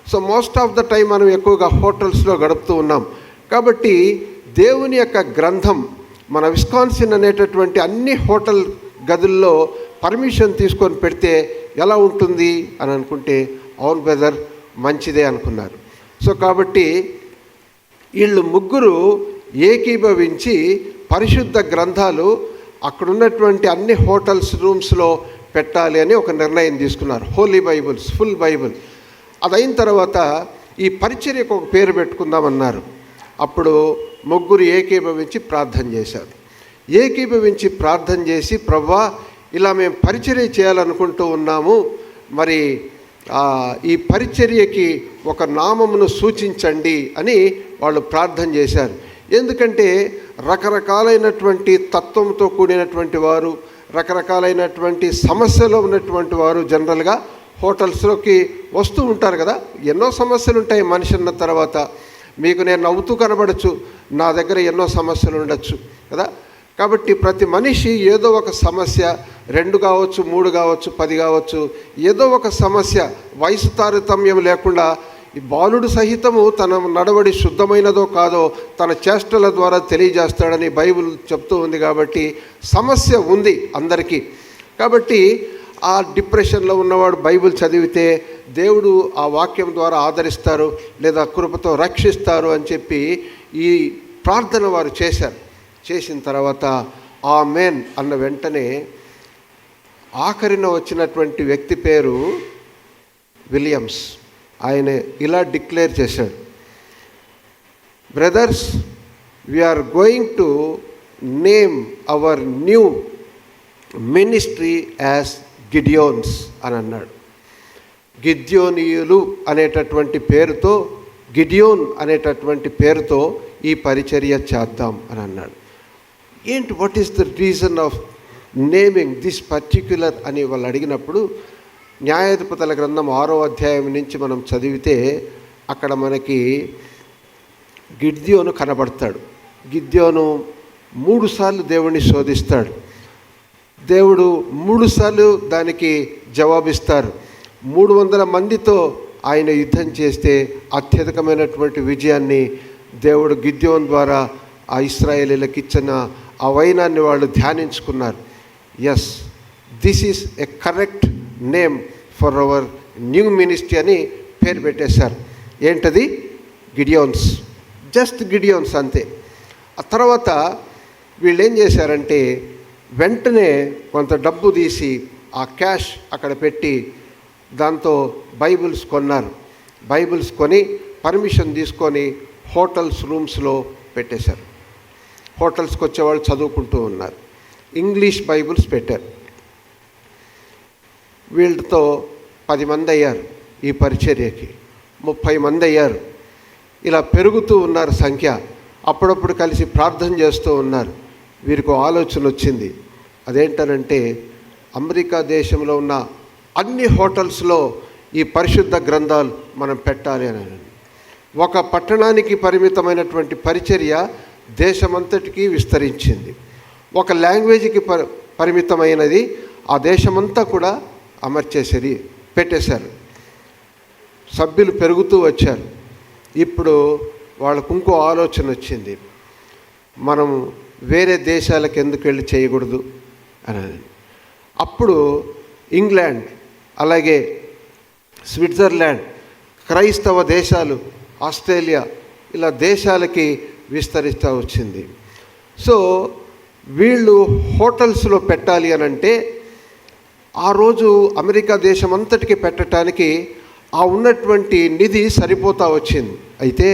So most of the time మనం ఎక్కువగా హోటల్స్లో గడుపుతూ ఉన్నాం. కాబట్టి దేవుని యొక్క గ్రంథం మన విస్కాన్సిన్ అనేటటువంటి అన్ని హోటల్ గదుల్లో పర్మిషన్ తీసుకొని పెడితే ఎలా ఉంటుంది అని అనుకుంటే, అవును బ్రదర్ మంచిదే అనుకున్నారు. సో కాబట్టి వీళ్ళు ముగ్గురు ఏకీభవించి పరిశుద్ధ గ్రంథాలు అక్కడున్నటువంటి అన్ని హోటల్స్ రూమ్స్లో పెట్టాలి అని ఒక నిర్ణయం తీసుకున్నారు. Holy Bibles, full Bible. అదైన తర్వాత ఈ పరిచర్యకు ఒక పేరు పెట్టుకుందామన్నారు. అప్పుడు ముగ్గురు ఏకీభవించి ప్రార్థన చేశారు. ఏకీభవించి ప్రార్థన చేసి, ప్రభువా ఇలా మేము పరిచర్య చేయాలనుకుంటూ ఉన్నాము, మరి ఈ పరిచర్యకి ఒక నామమును సూచించండి అని వాళ్ళు ప్రార్థన చేశారు. ఎందుకంటే రకరకాలైనటువంటి తత్వంతో కూడినటువంటి వారు, రకరకాలైనటువంటి సమస్యలో ఉన్నటువంటి వారు జనరల్గా హోటల్స్లోకి వస్తూ ఉంటారు కదా. ఎన్నో సమస్యలు ఉంటాయి మనిషి అన్న తర్వాత. మీకు నేను నవ్వుతూ కనబడచ్చు, నా దగ్గర ఎన్నో సమస్యలు ఉండొచ్చు కదా. కాబట్టి ప్రతి మనిషి ఏదో ఒక సమస్య, 2 కావచ్చు, 3 కావచ్చు, 10 కావచ్చు, ఏదో ఒక సమస్య, వయసు తారతమ్యం లేకుండా ఈ బాలుడు సహితము తన నడవడి శుద్ధమైనదో కాదో తన చేష్టల ద్వారా తెలియజేస్తాడని బైబిల్ చెప్తూ ఉంది. కాబట్టి సమస్య ఉంది అందరికీ. కాబట్టి ఆ డిప్రెషన్లో ఉన్నవాడు బైబిల్ చదివితే దేవుడు ఆ వాక్యం ద్వారా ఆదరిస్తారు లేదా కృపతో రక్షిస్తారు అని చెప్పి ఈ ప్రార్థన వారు చేశారు. చేసిన తర్వాత ఆమేన్ అన్న వెంటనే ఆఖరిన వచ్చినటువంటి వ్యక్తి పేరు విలియమ్స్. ఆయన ఇలా డిక్లేర్ చేశాడు, brothers, we are going to name our new ministry as Gideons అని అన్నాడు. గిద్యోనీయులు అనేటటువంటి పేరుతో, గిడియోన్ అనేటటువంటి పేరుతో ఈ పరిచర్య చేద్దాం అని అన్నాడు. ఏంటి, what is the reason of naming this particular అని వాళ్ళు అడిగినప్పుడు, న్యాయాధిపతుల గ్రంథం 6వ అధ్యాయం నుంచి మనం చదివితే అక్కడ మనకి గిద్యోను కనబడతాడు. గిద్యోను 3 సార్లు దేవుణ్ణి శోధిస్తాడు. దేవుడు 3 సార్లు దానికి జవాబిస్తారు. 300 మందితో ఆయన యుద్ధం చేస్తే అత్యధికమైనటువంటి విజయాన్ని దేవుడు గిద్యోను ద్వారా ఆ ఇశ్రాయేలీలకు ఇచ్చిన ఆ వైనాన్ని వాళ్ళు ధ్యానించుకున్నారు. Yes, this is a correct name for our new ministry అని పేరు పెట్టేశారు. ఏంటది? గిడియోన్స్, జస్ట్ గిడియోన్స్ అంతే. ఆ తర్వాత వీళ్ళు ఏం చేశారంటే వెంటనే కొంత డబ్బు తీసి ఆ క్యాష్ అక్కడ పెట్టి దాంతో బైబిల్స్ కొన్నారు. బైబిల్స్ కొని పర్మిషన్ తీసుకొని హోటల్స్ రూమ్స్లో పెట్టేశారు. హోటల్స్కి వచ్చేవాళ్ళు చదువుకుంటూ ఉన్నారు. ఇంగ్లీష్ బైబిల్స్ పెట్టారు. వీళ్ళతో 10 మంది అయ్యారు, ఈ పరిచర్యకి 30 మంది అయ్యారు. ఇలా పెరుగుతూ ఉన్నారు సంఖ్య. అప్పుడప్పుడు కలిసి ప్రార్థన చేస్తూ ఉన్నారు. వీరికి ఆలోచన వచ్చింది. అదేంటనంటే అమెరికా దేశంలో ఉన్న అన్ని హోటల్స్లో ఈ పరిశుద్ధ గ్రంథాలు మనం పెట్టాలి అని. ఒక పట్టణానికి పరిమితమైనటువంటి పరిచర్య దేశమంతటికీ విస్తరించింది. ఒక లాంగ్వేజ్కి పరిమితమైనది ఆ దేశమంతా కూడా అమర్చేసరి పెట్టేశారు. సభ్యులు పెరుగుతూ వచ్చారు. ఇప్పుడు వాళ్ళకు ఇంకో ఆలోచన వచ్చింది, మనం వేరే దేశాలకు ఎందుకు వెళ్ళి చేయకూడదు అని. అప్పుడు ఇంగ్లాండ్, అలాగే స్విట్జర్లాండ్, క్రైస్తవ దేశాలు, ఆస్ట్రేలియా, ఇలా దేశాలకి విస్తరిస్తూ వచ్చింది. సో వీళ్ళు హోటల్స్లో పెట్టాలి అని అంటే ఆ రోజు అమెరికా దేశం అంతటికి పెట్టడానికి ఆ ఉన్నటువంటి నిధి సరిపోతూ వచ్చింది. అయితే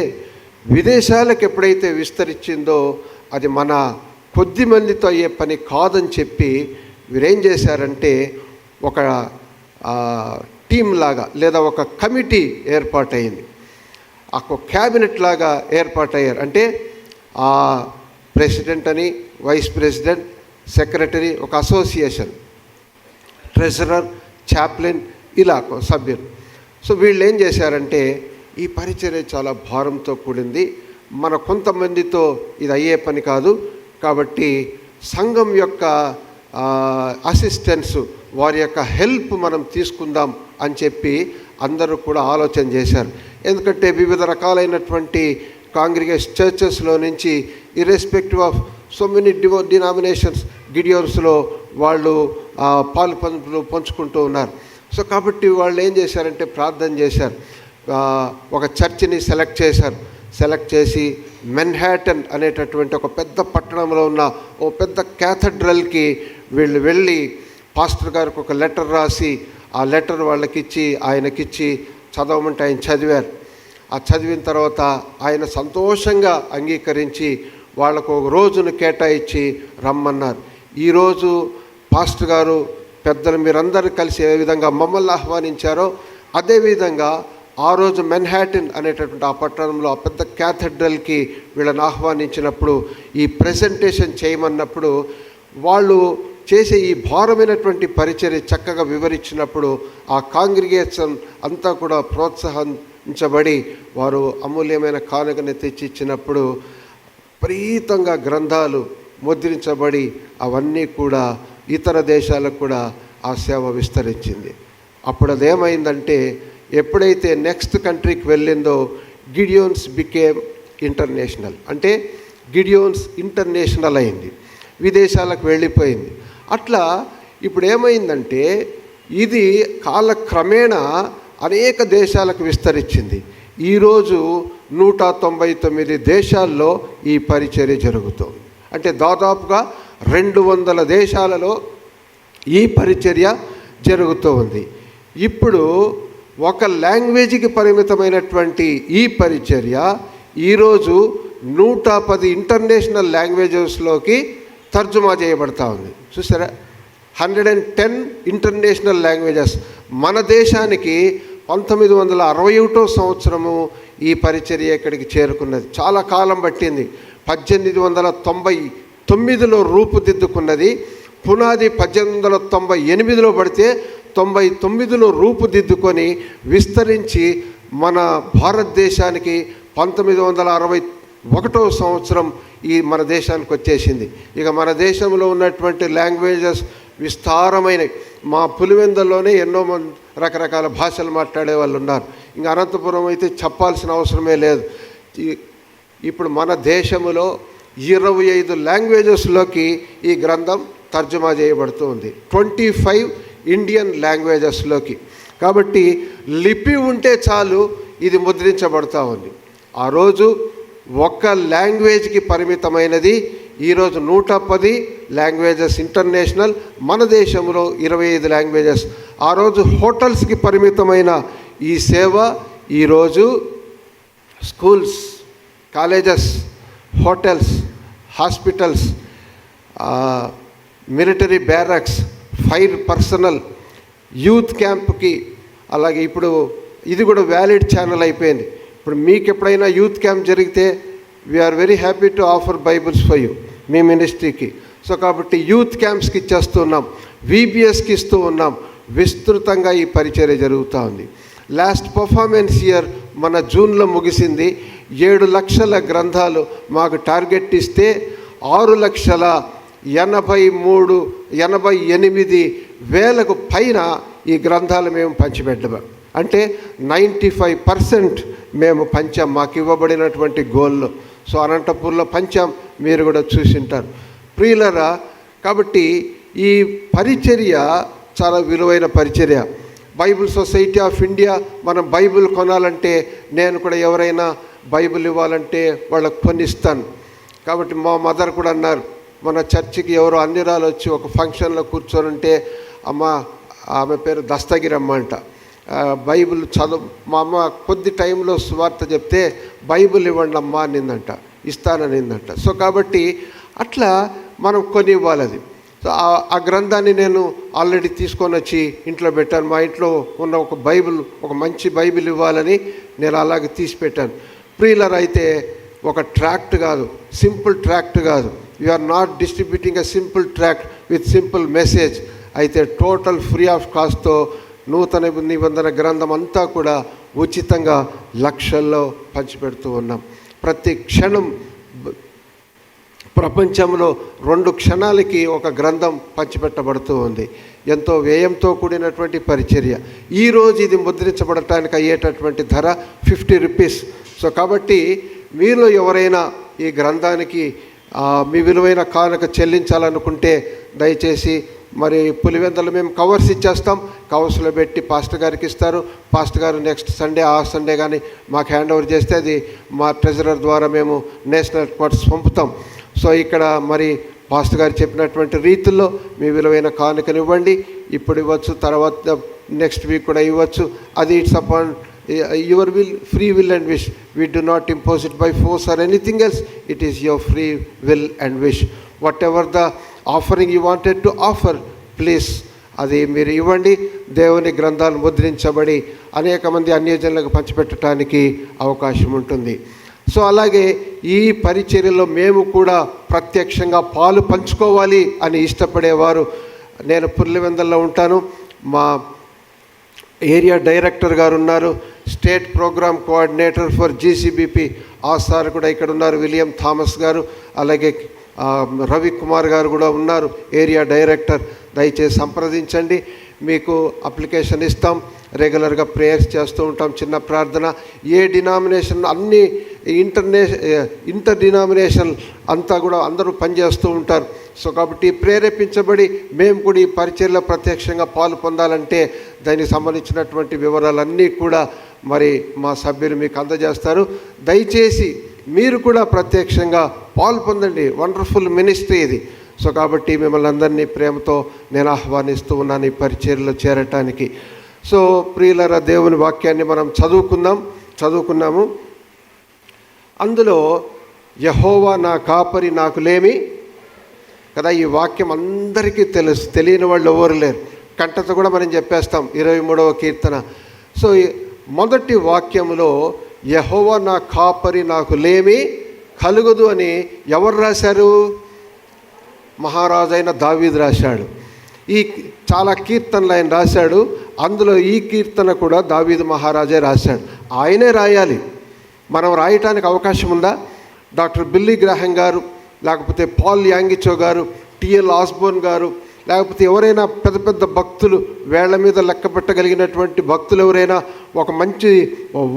విదేశాలకు ఎప్పుడైతే విస్తరించిందో అది మన కొద్ది మందితో అయ్యే పని కాదని చెప్పి వీరేం చేశారంటే ఒక టీం లాగా లేదా ఒక కమిటీ ఏర్పాటైంది. ఒక క్యాబినెట్ లాగా ఏర్పాటయ్యారు. అంటే ఆ ప్రెసిడెంట్ అని, వైస్ ప్రెసిడెంట్, సెక్రటరీ, ఒక అసోసియేషన్, ట్రెజరర్, చాప్లిన్, ఇలా సభ్యులు. సో వీళ్ళు ఏం చేశారంటే ఈ పరిచర్య చాలా భారంతో కూడింది, మన కొంతమందితో ఇది అయ్యే పని కాదు, కాబట్టి సంఘం యొక్క అసిస్టెన్స్, వారి యొక్క హెల్ప్ మనం తీసుకుందాం అని చెప్పి అందరూ కూడా ఆలోచన చేశారు. ఎందుకంటే వివిధ రకాలైనటువంటి కాంగ్రిగేషన్ చర్చెస్లో నుంచి irrespective of so many denominations గిడియోన్స్లో వాళ్ళు పాలు పంచుకుంటూ ఉన్నారు. సో కాబట్టి వాళ్ళు ఏం చేశారంటే ప్రార్థన చేశారు. ఒక చర్చిని సెలెక్ట్ చేసి మెన్హాటన్ అనేటటువంటి ఒక పెద్ద పట్టణంలో ఉన్న ఓ పెద్ద క్యాథడ్రల్కి వీళ్ళు వెళ్ళి పాస్టర్ గారికి ఒక లెటర్ రాసి ఆ లెటర్ ఆయనకిచ్చి చదవమంటే ఆయన చదివారు. ఆ చదివిన తర్వాత ఆయన సంతోషంగా అంగీకరించి వాళ్ళకు ఒక రోజును కేటాయించి రమ్మన్నారు. ఈరోజు పాస్టర్ గారు పెద్దలు మీరందరూ కలిసి ఏ విధంగా మమ్మల్ని ఆహ్వానించారో అదేవిధంగా ఆ రోజు మెన్హాటన్ అనేటటువంటి ఆ పట్టణంలో ఆ పెద్ద క్యాథడ్రల్కి వీళ్ళని ఆహ్వానించినప్పుడు ఈ ప్రెజెంటేషన్ చేయమన్నప్పుడు వాళ్ళు చేసే ఈ భారమైనటువంటి పరిచర్య చక్కగా వివరించినప్పుడు ఆ కాంగ్రిగేషన్ అంతా కూడా ప్రోత్సహించబడి వారు అమూల్యమైన కానుకని తెచ్చి ఇచ్చినప్పుడు విపరీతంగా గ్రంథాలు ముద్రించబడి అవన్నీ కూడా ఇతర దేశాలకు కూడా ఆ సేవ విస్తరించింది. అప్పుడు అదేమైందంటే ఎప్పుడైతే నెక్స్ట్ కంట్రీకి వెళ్ళిందో గిడియోన్స్ బికేమ్ ఇంటర్నేషనల్. అంటే గిడియోన్స్ ఇంటర్నేషనల్ అయింది, విదేశాలకు వెళ్ళిపోయింది. అట్లా ఇప్పుడు ఏమైందంటే ఇది కాలక్రమేణా అనేక దేశాలకు విస్తరించింది. ఈరోజు 199 దేశాల్లో ఈ పరిచర్య జరుగుతుంది. అంటే దాదాపుగా 200 దేశాలలో ఈ పరిచర్య జరుగుతూ ఉంది. ఇప్పుడు ఒక లాంగ్వేజ్కి పరిమితమైనటువంటి ఈ పరిచర్య ఈరోజు 110 ఇంటర్నేషనల్ లాంగ్వేజెస్లోకి తర్జుమా చేయబడతా ఉంది. చూసారా, 110 ఇంటర్నేషనల్ లాంగ్వేజెస్. మన దేశానికి 1961 సంవత్సరము ఈ పరిచర్య ఇక్కడికి చేరుకున్నది. చాలా కాలం పట్టింది. 1899లో రూపుదిద్దుకున్నది. పునాది 1898లో పడితే 99లో రూపుదిద్దుకొని విస్తరించి మన భారతదేశానికి 1961 సంవత్సరం ఈ మన దేశానికి వచ్చేసింది. ఇక మన దేశంలో ఉన్నటువంటి లాంగ్వేజెస్ విస్తారమైనవి. మా పులివెందుల్లోనే ఎన్నో మంది రకరకాల భాషలు మాట్లాడే వాళ్ళు ఉన్నారు. ఇంకా అనంతపురం అయితే చెప్పాల్సిన అవసరమే లేదు. ఇప్పుడు మన దేశంలో 25 లాంగ్వేజెస్లోకి ఈ గ్రంథం తర్జుమా చేయబడుతూ ఉంది. 25 ఇండియన్ లాంగ్వేజెస్లోకి. కాబట్టి లిపి ఉంటే చాలు ఇది ముద్రించబడతా ఉంది. ఆ రోజు ఒక్క లాంగ్వేజ్కి పరిమితమైనది, ఈరోజు 110 లాంగ్వేజెస్ ఇంటర్నేషనల్, మన దేశంలో 25 లాంగ్వేజెస్. ఆ రోజు హోటల్స్కి పరిమితమైన ఈ సేవ ఈరోజు schools, colleges, hotels, hospitals, military barracks, fire personnel, youth క్యాంప్కి, అలాగే ఇప్పుడు ఇది కూడా వ్యాలిడ్ ఛానల్ అయిపోయింది. ఇప్పుడు మీకు ఎప్పుడైనా యూత్ క్యాంప్ జరిగితే we are very happy to offer Bibles for you, మీ మినిస్ట్రీకి. సో కాబట్టి యూత్ క్యాంప్స్కి ఇచ్చేస్తున్నాం, VBSకి ఇస్తూ ఉన్నాం. విస్తృతంగా ఈ పరిచర్య జరుగుతూ ఉంది. లాస్ట్ పర్ఫార్మెన్స్ ఇయర్ మన జూన్లో ముగిసింది. 7 లక్షల గ్రంథాలు మాకు టార్గెట్ ఇస్తే 6,83,88,000 పైన ఈ గ్రంథాలు మేము పంచిపెట్టాము. అంటే 95% మేము పంచాం మాకు ఇవ్వబడినటువంటి గోల్లో. సో అనంతపూర్లో పంచాం, మీరు కూడా చూసింటారు ప్రియులరా. కాబట్టి ఈ పరిచర్య చాలా విలువైన పరిచర్య. బైబిల్ సొసైటీ ఆఫ్ ఇండియా మనం బైబిల్ కొనాలంటే, నేను కూడా ఎవరైనా బైబిల్ ఇవ్వాలంటే వాళ్ళకు కొనిస్తాను. కాబట్టి మా మదర్ కూడా అన్నారు, మన చర్చికి ఎవరో అన్నిరాలు వచ్చి ఒక ఫంక్షన్లో కూర్చోనంటే, ఆమె పేరు దస్తగిరమ్మ అంట, బైబిల్ చదువు, మా అమ్మ కొద్ది టైంలో సువార్త చెప్తే బైబిల్ ఇవ్వండి అమ్మా అనిందంట, ఇస్తాననిందంట. సో కాబట్టి అట్లా మనం కొని ఇవ్వాలి అది. సో ఆ గ్రంథాన్ని నేను ఆల్రెడీ తీసుకొని వచ్చి ఇంట్లో పెట్టాను. మా ఇంట్లో ఉన్న ఒక బైబిల్, ఒక మంచి బైబిల్ ఇవ్వాలని నేను అలాగే తీసి పెట్టాను. ప్రియులర్ అయితే ఒక ట్రాక్ట్ కాదు, సింపుల్ ట్రాక్ట్ కాదు. You are not distributing a simple tract with simple message. అయితే టోటల్ ఫ్రీ ఆఫ్ కాస్ట్తో నూతన నిబంధన గ్రంథం అంతా కూడా ఉచితంగా లక్షల్లో పంచిపెడుతూ ఉన్నాం. ప్రతి క్షణం ప్రపంచంలో 2 క్షణాలకి ఒక గ్రంథం పంచిపెట్టబడుతూ ఉంది. ఎంతో వ్యయంతో కూడినటువంటి పరిచర్య. ఈరోజు ఇది ముద్రించబడటానికి అయ్యేటటువంటి ధర 50 రూపీస్. సో కాబట్టి మీలో ఎవరైనా ఈ గ్రంథానికి మీ విలువైన కానుక చెల్లించాలనుకుంటే దయచేసి మరి పులివెందులు మేము కవర్స్ ఇచ్చేస్తాం, కవర్స్లో పెట్టి పాస్టర్ గారికి ఇస్తారు. పాస్టర్ గారు నెక్స్ట్ సండే ఆ సండే కానీ మాకు హ్యాండ్ ఓవర్ చేస్తే అది మా ట్రెజరర్ ద్వారా మేము నేషనల్ హెడ్ క్వార్టర్స్ పంపుతాం. సో ఇక్కడ మరి పాస్టర్ గారు చెప్పినటువంటి రీతిలో మీ విలువైన కానుకనివ్వండి. ఇప్పుడు ఇవ్వచ్చు, తర్వాత నెక్స్ట్ వీక్ కూడా ఇవ్వచ్చు. అది it's upon your will, free will and wish. We do not impose it by force or anything else. It is your free will and wish. What ever the offering you wanted to offer, please అది మీరు ఇవ్వండి. దేవుని గ్రంథాలు ముద్రించబడి అనేక మంది అన్యజనులకు పంచిపెట్టడానికి అవకాశం ఉంటుంది. సో అలాగే ఈ పరిచర్యలో మేము కూడా ప్రత్యక్షంగా పాలు పంచుకోవాలి అని ఇష్టపడేవారు, నేను పులివెందుల్లో ఉంటాను, మా ఏరియా డైరెక్టర్ గారు ఉన్నారు, state programme coordinator for GCBP ఆ సార్ కూడా ఇక్కడ ఉన్నారు, విలియం థామస్ గారు, అలాగే రవి కుమార్ గారు కూడా ఉన్నారు, ఏరియా డైరెక్టర్. దయచేసి సంప్రదించండి, మీకు అప్లికేషన్ ఇస్తాం. రెగ్యులర్గా ప్రేయర్స్ చేస్తూ ఉంటాం, చిన్న ప్రార్థన. ఏ డినామినేషన్, అన్ని ఇంటర్ డినామినేషన్ అంతా కూడా అందరూ పనిచేస్తూ ఉంటారు. సో కాబట్టి ప్రేరేపించబడి మేము కూడా ఈ పరిచర్యలో ప్రత్యక్షంగా పాలు పొందాలంటే దానికి సంబంధించినటువంటి వివరాలన్నీ కూడా మరి మా సభ్యులు మీకు అందజేస్తారు. దయచేసి మీరు కూడా ప్రత్యక్షంగా పాలు పొందండి. వండర్ఫుల్ మినిస్ట్రీ ఇది. సో కాబట్టి మిమ్మల్ని అందరినీ ప్రేమతో నేను ఆహ్వానిస్తూ ఉన్నాను ఈ పరిచర్యలో చేరటానికి. సో ప్రియులరా, దేవుని వాక్యాన్ని మనం చదువుకున్నాము. అందులో యెహోవా నా కాపరి నాకు లేమి కదా, ఈ వాక్యం అందరికీ తెలుసు, తెలియని వాళ్ళు ఎవరు లేరు. కంటతో కూడా మనం చెప్పేస్తాం 23వ కీర్తన. సో మొదటి వాక్యములో యెహోవా నా కాపరి నాకు లేమి కలుగదు అని ఎవరు రాశారు? మహారాజైన దావీదు రాశాడు. ఈ చాలా కీర్తనలు ఆయన రాశాడు. అందులో ఈ కీర్తన కూడా దావీదు మహారాజే రాశాడు. ఆయనే రాయాలి, మనం రాయటానికి అవకాశం ఉందా? డాక్టర్ బిల్లీ గ్రాహం గారు, లేకపోతే పాల్ యాంగిచో గారు, టిఎల్ ఆస్బోర్న్ గారు, లేకపోతే ఎవరైనా పెద్ద పెద్ద భక్తులు, వేళ్ల మీద లెక్క పెట్టగలిగినటువంటి భక్తులు ఎవరైనా ఒక మంచి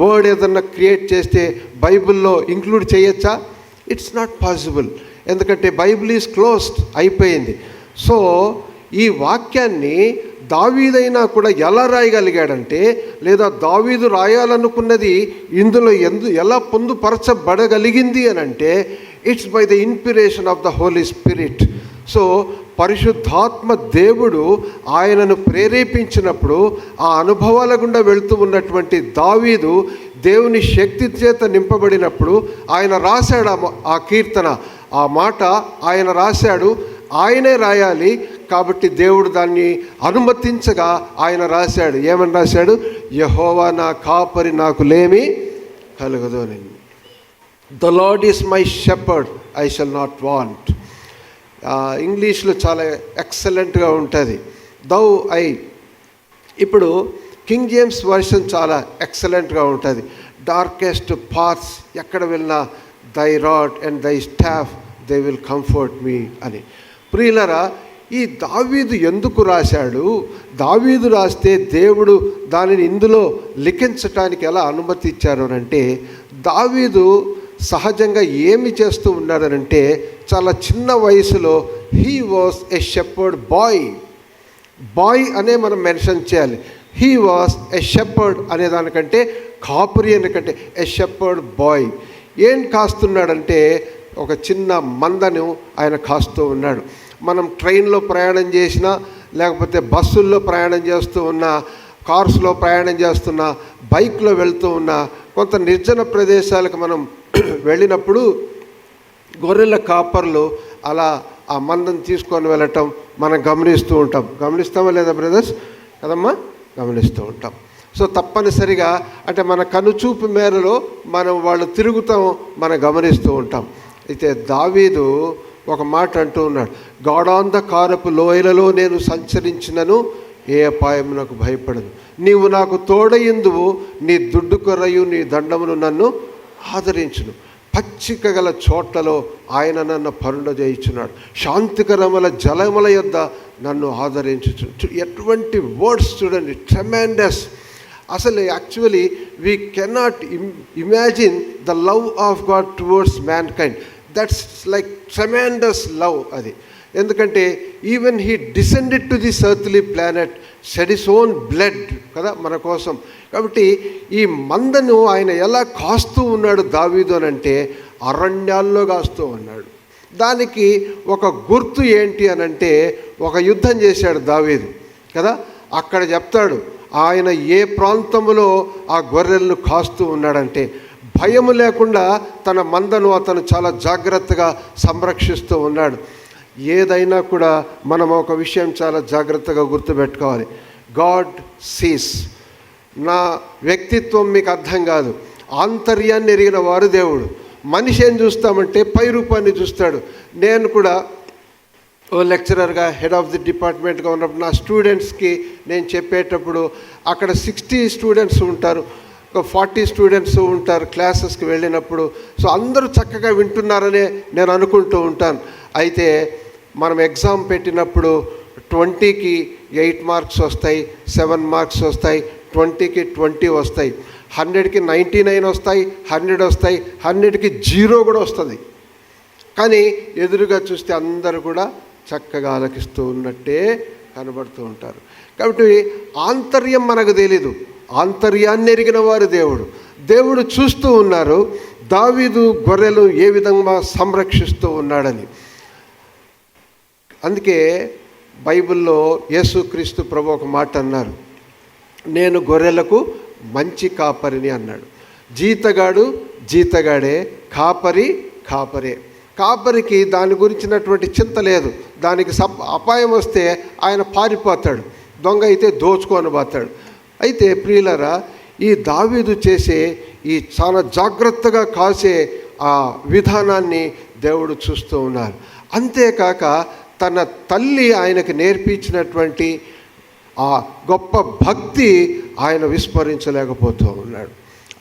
వర్డ్ ఏదన్నా క్రియేట్ చేస్తే బైబిల్లో ఇంక్లూడ్ చేయొచ్చా? It's not possible. ఎందుకంటే బైబిల్ ఈజ్ క్లోజ్డ్, అయిపోయింది. సో ఈ వాక్యాన్ని దావీదైనా కూడా ఎలా రాయగలిగాడంటే, లేదా దావీదు రాయాలనుకున్నది ఇందులో ఎలా పొందుపరచబడగలిగింది అని అంటే, it's by the inspiration of the Holy Spirit. So పరిశుద్ధాత్మ దేవుడు ఆయనను ప్రేరేపించినప్పుడు ఆ అనుభవాల గుండా వెళుతూ ఉన్నటువంటి దావీదు దేవుని శక్తి చేత నింపబడినప్పుడు ఆయన రాశాడు ఆ కీర్తన. ఆ మాట ఆయన రాశాడు, ఆయనే రాయాలి కాబట్టి దేవుడు దాన్ని అనుమతించగా ఆయన రాశాడు. ఏమని రాశాడు? యెహోవా నా కాపరి, నాకు లేమి కలుగదు అని. The Lord is my shepherd, I shall not want. ఇంగ్లీష్లో చాలా ఎక్సలెంట్గా ఉంటుంది, దౌ ఐ. ఇప్పుడు కింగ్ జేమ్స్ వర్షన్ చాలా ఎక్సలెంట్గా ఉంటుంది. డార్కెస్ట్ పాత్స్, ఎక్కడ వెళ్ళినా thy rod and thy staff they will comfort me అని. ప్రియులరా, ఈ దావీదు ఎందుకు రాశాడు? దావీదు రాస్తే దేవుడు దానిని ఇందులో లిఖించటానికి ఎలా అనుమతి ఇచ్చారు అంటే, దావీదు సహజంగా ఏమి చేస్తూ ఉన్నాడనంటే, చాలా చిన్న వయసులో he was a shepherd bye అనే మనం మెన్షన్ చేయాలి. హీ వాస్ ఎ షెపర్డ్ అనే దానికంటే, కాపురి అనేకంటే ఎ షెపర్డ్ బాయ్. ఏం కాస్తున్నాడంటే, ఒక చిన్న మందను ఆయన కాస్తూ ఉన్నాడు. మనం ట్రైన్లో ప్రయాణం చేసినా, లేకపోతే బస్సుల్లో ప్రయాణం చేస్తూ ఉన్నా, కార్స్లో ప్రయాణం చేస్తున్నా, బైక్లో వెళ్తూ ఉన్నా, కొంత నిర్జన ప్రదేశాలకు మనం వెళ్ళినప్పుడు గొర్రెల కాపర్లు అలా ఆ మందను తీసుకొని వెళ్ళటం మనం గమనిస్తూ ఉంటాం. గమనిస్తామా లేదా బ్రదర్స్? కదమ్మా, గమనిస్తూ ఉంటాం. సో తప్పనిసరిగా అంటే మన కనుచూపు మేరలో మనం వాళ్ళు తిరుగుతాం, మనం గమనిస్తూ ఉంటాం. అయితే దావీదు ఒక మాట అంటూ ఉన్నాడు, గాఢాంధకారపు లోయలలో నేను సంచరించినను ఏ అపాయం నాకు భయపడదు, నీవు నాకు తోడయిందువు, నీ దుడ్డు కొర్రయు నీ దండమును నన్ను ఆదరించును, పచ్చిక గల చోట్లలో ఆయన నన్ను పరుండ చేయించున్నాడు, శాంతికరముల జలముల యొద్ద నన్ను ఆదరించు. ఎటువంటి వర్డ్స్ చూడండి, ట్రెమెండస్. అసలు actually we cannot imagine the love of God towards man kind. That's like tremendous love అది. ఎందుకంటే even he descended to this earthly planet, shed his own blood కదా మన కోసం. కాబట్టి ఈ మందను ఆయన ఎలా కాస్తూ ఉన్నాడు దావీదు అని అంటే, అరణ్యాల్లో కాస్తూ ఉన్నాడు. దానికి ఒక గుర్తు ఏంటి అని అంటే, ఒక యుద్ధం చేశాడు దావీదు కదా, అక్కడ చెప్తాడు ఆయన ఏ ప్రాంతంలో ఆ గొర్రెలను కాస్తూ ఉన్నాడంటే, భయము లేకుండా తన మందను అతను చాలా జాగ్రత్తగా సంరక్షిస్తూ ఉన్నాడు. ఏదైనా కూడా మనం ఒక విషయం చాలా జాగ్రత్తగా గుర్తుపెట్టుకోవాలి, గాడ్ సీస్. నా వ్యక్తిత్వం మీకు అర్థం కాదు, ఆంతర్యాన్ని ఎరిగిన వారు దేవుడు. మనిషి ఏం చూస్తామంటే పై రూపాన్ని చూస్తాడు. నేను కూడా ఓ లెక్చరర్గా హెడ్ ఆఫ్ ది డిపార్ట్మెంట్గా ఉన్నప్పుడు నా స్టూడెంట్స్కి నేను చెప్పేటప్పుడు అక్కడ 60 స్టూడెంట్స్ ఉంటారు, ఒక 40 స్టూడెంట్స్ ఉంటారు క్లాసెస్కి వెళ్ళినప్పుడు. సో అందరూ చక్కగా వింటున్నారనే నేను అనుకుంటూ ఉంటాను. అయితే మనం ఎగ్జామ్ పెట్టినప్పుడు 20కి 8 మార్క్స్ వస్తాయి, 7 మార్క్స్ వస్తాయి, 20కి 20 వస్తాయి, 100కి 99 వస్తాయి, 100 వస్తాయి, 100కి 0 కూడా వస్తుంది. కానీ ఎదురుగా చూస్తే అందరూ కూడా చక్కగా ఆలకిస్తూ ఉన్నట్టే కనబడుతూ ఉంటారు. కాబట్టి ఆంతర్యం మనకు తెలీదు, ఆంతర్యాన్ని ఎరిగిన వారు దేవుడు చూస్తూ ఉన్నారు దావీదు గొర్రెలు ఏ విధంగా సంరక్షిస్తూ ఉన్నాడని. అందుకే బైబిల్లో యేసుక్రీస్తు ప్రభు ఒక మాట అన్నారు, నేను గొర్రెలకు మంచి కాపరిని అన్నాడు. జీతగాడు జీతగాడే, కాపరి కాపరే. కాపరికి దాని గురించినటువంటి చింత లేదు. దానికి అపాయం వస్తే ఆయన పారిపోతాడు, దొంగ అయితే దోచుకొని పోతాడు. అయితే ప్రియులరా, ఈ దావీదు చేసే ఈ చాలా జాగ్రత్తగా కాసే ఆ విధానాన్ని దేవుడు చూస్తూ ఉన్నారు. అంతేకాక తన తల్లి ఆయనకు నేర్పించినటువంటి ఆ గొప్ప భక్తి ఆయన విస్మరించలేకపోతూ ఉన్నాడు.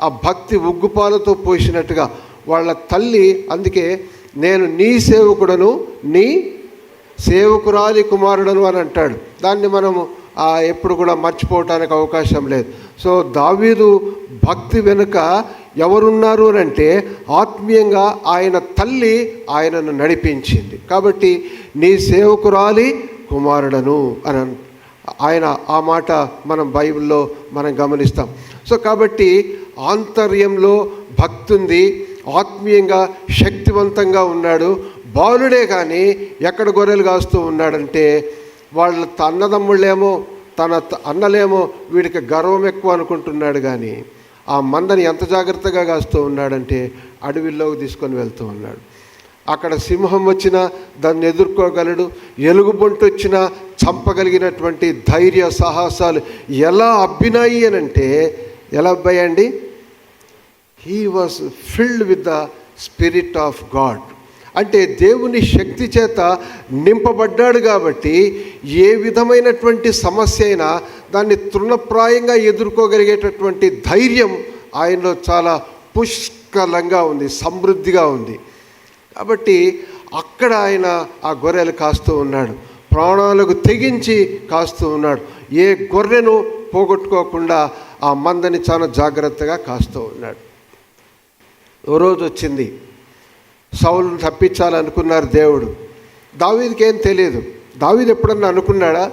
ఆ భక్తి ఉగ్గుపాలతో పోసినట్టుగా వాళ్ళ తల్లి, అందుకే నేను నీ సేవకుడను నీ సేవకురాలి కుమారుడను అని అంటాడు. దాన్ని మనము ఎప్పుడు కూడా మర్చిపోవటానికి అవకాశం లేదు. సో దావీదు భక్తి వెనుక ఎవరున్నారు అని అంటే, ఆత్మీయంగా ఆయన తల్లి ఆయనను నడిపించింది. కాబట్టి నీ సేవకురాలి కుమారుడను అని ఆయన ఆ మాట మనం బైబిల్లో మనం గమనిస్తాం. సో కాబట్టి ఆంతర్యంలో భక్తి ఉంది, ఆత్మీయంగా శక్తివంతంగా ఉన్నాడు. బాలుడే కానీ ఎక్కడ గొర్రెలు కాస్తూ ఉన్నాడంటే వాళ్ళ అన్నదమ్ముళ్ళేమో తన అన్నలేమో వీడికి గర్వం ఎక్కువ అనుకుంటున్నాడు, కానీ ఆ మందని ఎంత జాగ్రత్తగా కాస్తూ ఉన్నాడంటే అడవిలోకి తీసుకొని వెళ్తూ ఉన్నాడు. అక్కడ సింహం వచ్చినా దాన్ని ఎదుర్కోగలడు, ఎలుగుబంటి వచ్చినా చంపగలిగినటువంటి ధైర్య సాహసాలు ఎలా అబ్బినాయి అని అంటే ఎలా అబ్బాయండి? He was filled with the spirit of God. అంటే దేవుని శక్తి చేత నింపబడ్డాడు కాబట్టి ఏ విధమైనటువంటి సమస్య అయినా దాన్ని తృణప్రాయంగా ఎదుర్కోగలిగేటటువంటి ధైర్యం ఆయనలో చాలా పుష్కలంగా ఉంది, సమృద్ధిగా ఉంది. కాబట్టి అక్కడ ఆయన ఆ గొర్రెలు కాస్తూ ఉన్నాడు, ప్రాణాలకు తెగించి కాస్తూ ఉన్నాడు. ఏ గొర్రెను పోగొట్టుకోకుండా ఆ మందని చాలా జాగ్రత్తగా కాస్తూ ఉన్నాడు. ఓ రోజు వచ్చింది, సౌలును తప్పించాలనుకున్నారు దేవుడు. దావీదుకి ఏం తెలియదు. దావీదు ఎప్పుడన్నా అనుకున్నాడా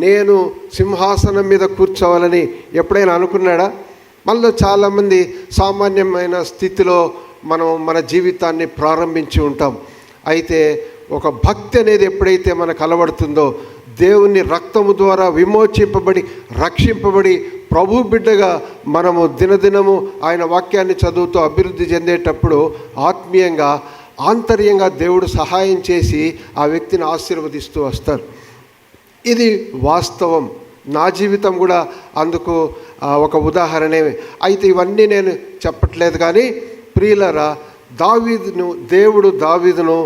నేను సింహాసనం మీద కూర్చోవాలని? ఎప్పుడైనా అనుకున్నాడా? మనలో చాలామంది సామాన్యమైన స్థితిలో మనం మన జీవితాన్ని ప్రారంభించి ఉంటాం. అయితే ఒక భక్తి అనేది ఎప్పుడైతే మనకు అలవడుతుందో, దేవుని రక్తము ద్వారా విమోచింపబడి రక్షింపబడి ప్రభు బిడ్డగా మనము దినదినము ఆయన వాక్యాన్ని చదువుతూ అభివృద్ధి చెందేటప్పుడు ఆత్మీయంగా ఆంతర్యంగా దేవుడు సహాయం చేసి ఆ వ్యక్తిని ఆశీర్వదిస్తూ వస్తారు. ఇది వాస్తవం. నా జీవితం కూడా అందుకు ఒక ఉదాహరణే. అయితే ఇవన్నీ నేను చెప్పట్లేదు, కానీ ప్రియులరా, దేవుడు దావీదును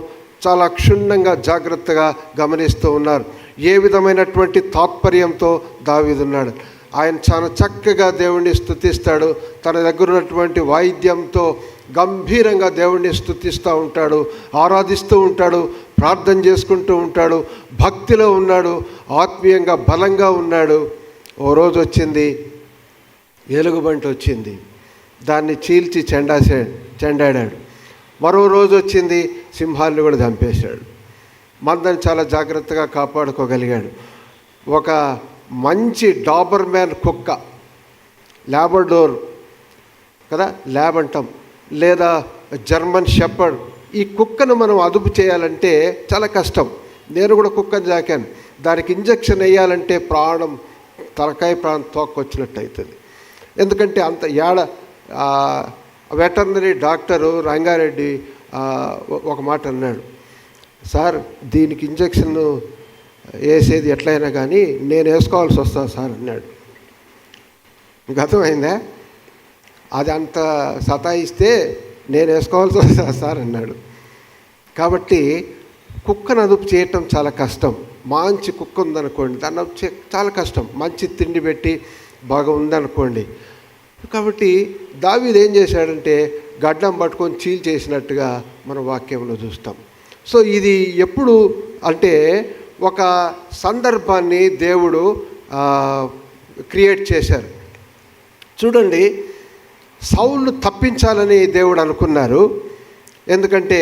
చాలా క్షుణ్ణంగా జాగ్రత్తగా గమనిస్తూ ఉన్నారు. ఏ విధమైనటువంటి తాత్పర్యంతో దావీదున్నాడు. ఆయన చాలా చక్కగా దేవుణ్ణి స్తుతిస్తాడు. తన దగ్గర ఉన్నటువంటి వాయిద్యంతో గంభీరంగా దేవుణ్ణి స్తుతిస్తూ ఉంటాడు, ఆరాధిస్తూ ఉంటాడు, ప్రార్థన చేసుకుంటూ ఉంటాడు, భక్తిలో ఉన్నాడు, ఆత్మీయంగా బలంగా ఉన్నాడు. ఓ రోజు వచ్చింది, ఎలుగుబంటి వచ్చింది, దాన్ని చీల్చి చెండాడాడు. మరో రోజు వచ్చింది, సింహాన్ని కూడా చంపేశాడు. మందని చాలా జాగ్రత్తగా కాపాడుకోగలిగాడు. ఒక మంచి డాబర్మ్యాన్ కుక్క, లాబ్రడోర్ కదా, ల్యాబ్ అంటాం, లేదా జర్మన్ షెపర్డ్, ఈ కుక్కను మనం అదుపు చేయాలంటే చాలా కష్టం. నేను కూడా కుక్కను జాకాను. దానికి ఇంజక్షన్ వేయాలంటే తలకాయ ప్రాణం తోక్కొచ్చినట్టు అవుతుంది. ఎందుకంటే అంత వెటర్నరీ డాక్టరు రంగారెడ్డి ఒక మాట అన్నాడు, సార్ దీనికి ఇంజక్షన్ వేసేది ఎట్లయినా కానీ నేను వేసుకోవాల్సి వస్తుంది సార్ అన్నాడు. గతమైందా? అది అంత సతాయిస్తే నేను వేసుకోవాల్సి వస్తుంది సార్ అన్నాడు. కాబట్టి కుక్కను అదుపు చేయటం చాలా కష్టం. మంచి కుక్క ఉందనుకోండి, దాన్ని అదుపు చాలా కష్టం. మంచి తిండి పెట్టి బాగా ఉందనుకోండి. కాబట్టి దావీదు ఏం చేశాడంటే గడ్డం పట్టుకొని చీల్చేసినట్టుగా మన వాక్యంలో చూస్తాం. సో ఇది ఎప్పుడు అంటే ఒక సందర్భాన్ని దేవుడు క్రియేట్ చేశారు. చూడండి, సౌలును తప్పించాలని దేవుడు అనుకున్నారు. ఎందుకంటే